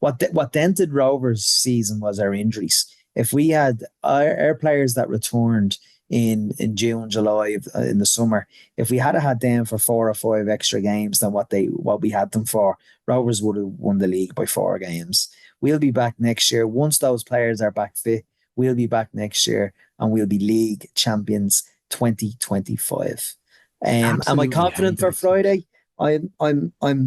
what dented Rovers' season was our injuries. If we had our players that returned in June, July, in the summer, if we had them for 4 or 5 extra games than what we had them for, Rovers would have won the league by 4 games. We'll be back next year. Once those players are back fit, we'll be back next year and we'll be league champions 2025. Am I confident for Friday? I'm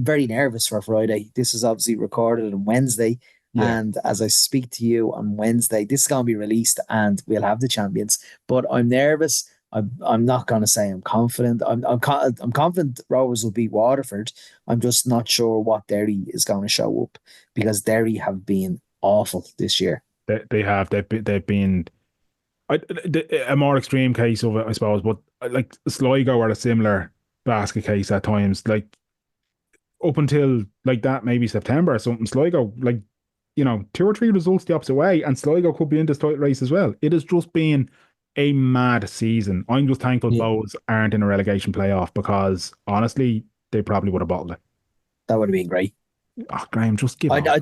very nervous for Friday. This is obviously recorded on Wednesday. Yeah. And as I speak to you on Wednesday, this is going to be released and we'll have the champions. But I'm nervous. I'm not going to say I'm confident. I'm confident Rovers will beat Waterford. I'm just not sure what Derry is going to show up, because Derry have been awful this year. They have. They've been a more extreme case of it, I suppose. But like Sligo are a similar basket case at times. Like up until like that, maybe September or something, Sligo, like, 2 or 3 results the opposite way, and Sligo could be in this title race as well. It has just been a mad season. I'm just thankful Bows aren't in a relegation playoff, because honestly, they probably would have bottled it. That would have been great. Oh, Graham, just give up. I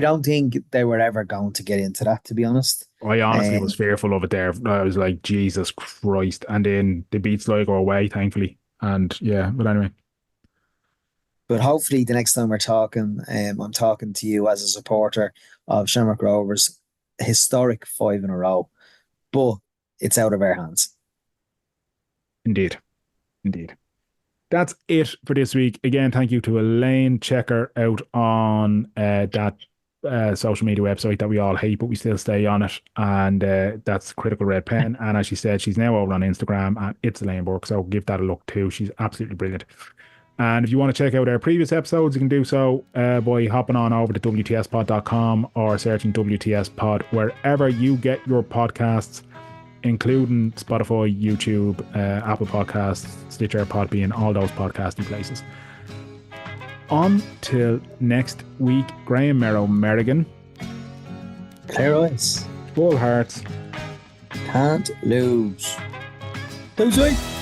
don't think they were ever going to get into that, to be honest. I honestly was fearful of it there. I was like, Jesus Christ. And then they beat Sligo away, thankfully. And yeah, but anyway. But hopefully the next time we're talking, I'm talking to you as a supporter of Shamrock Rovers. Historic 5 in a row. But it's out of our hands. Indeed. That's it for this week. Again, thank you to Elaine. Check her out on that social media website that we all hate, but we still stay on it. And that's Critical Red Pen. And as she said, she's now over on Instagram and it's Elaine Burke. So give that a look too. She's absolutely brilliant. And if you want to check out our previous episodes, you can do so by hopping on over to WTSpod.com or searching WTS Pod wherever you get your podcasts, including Spotify, YouTube, Apple Podcasts, Stitcher, Podbean, all those podcasting places. Until next week, Graham Merrigan. Clear eyes. Full hearts. Can't lose. Lose.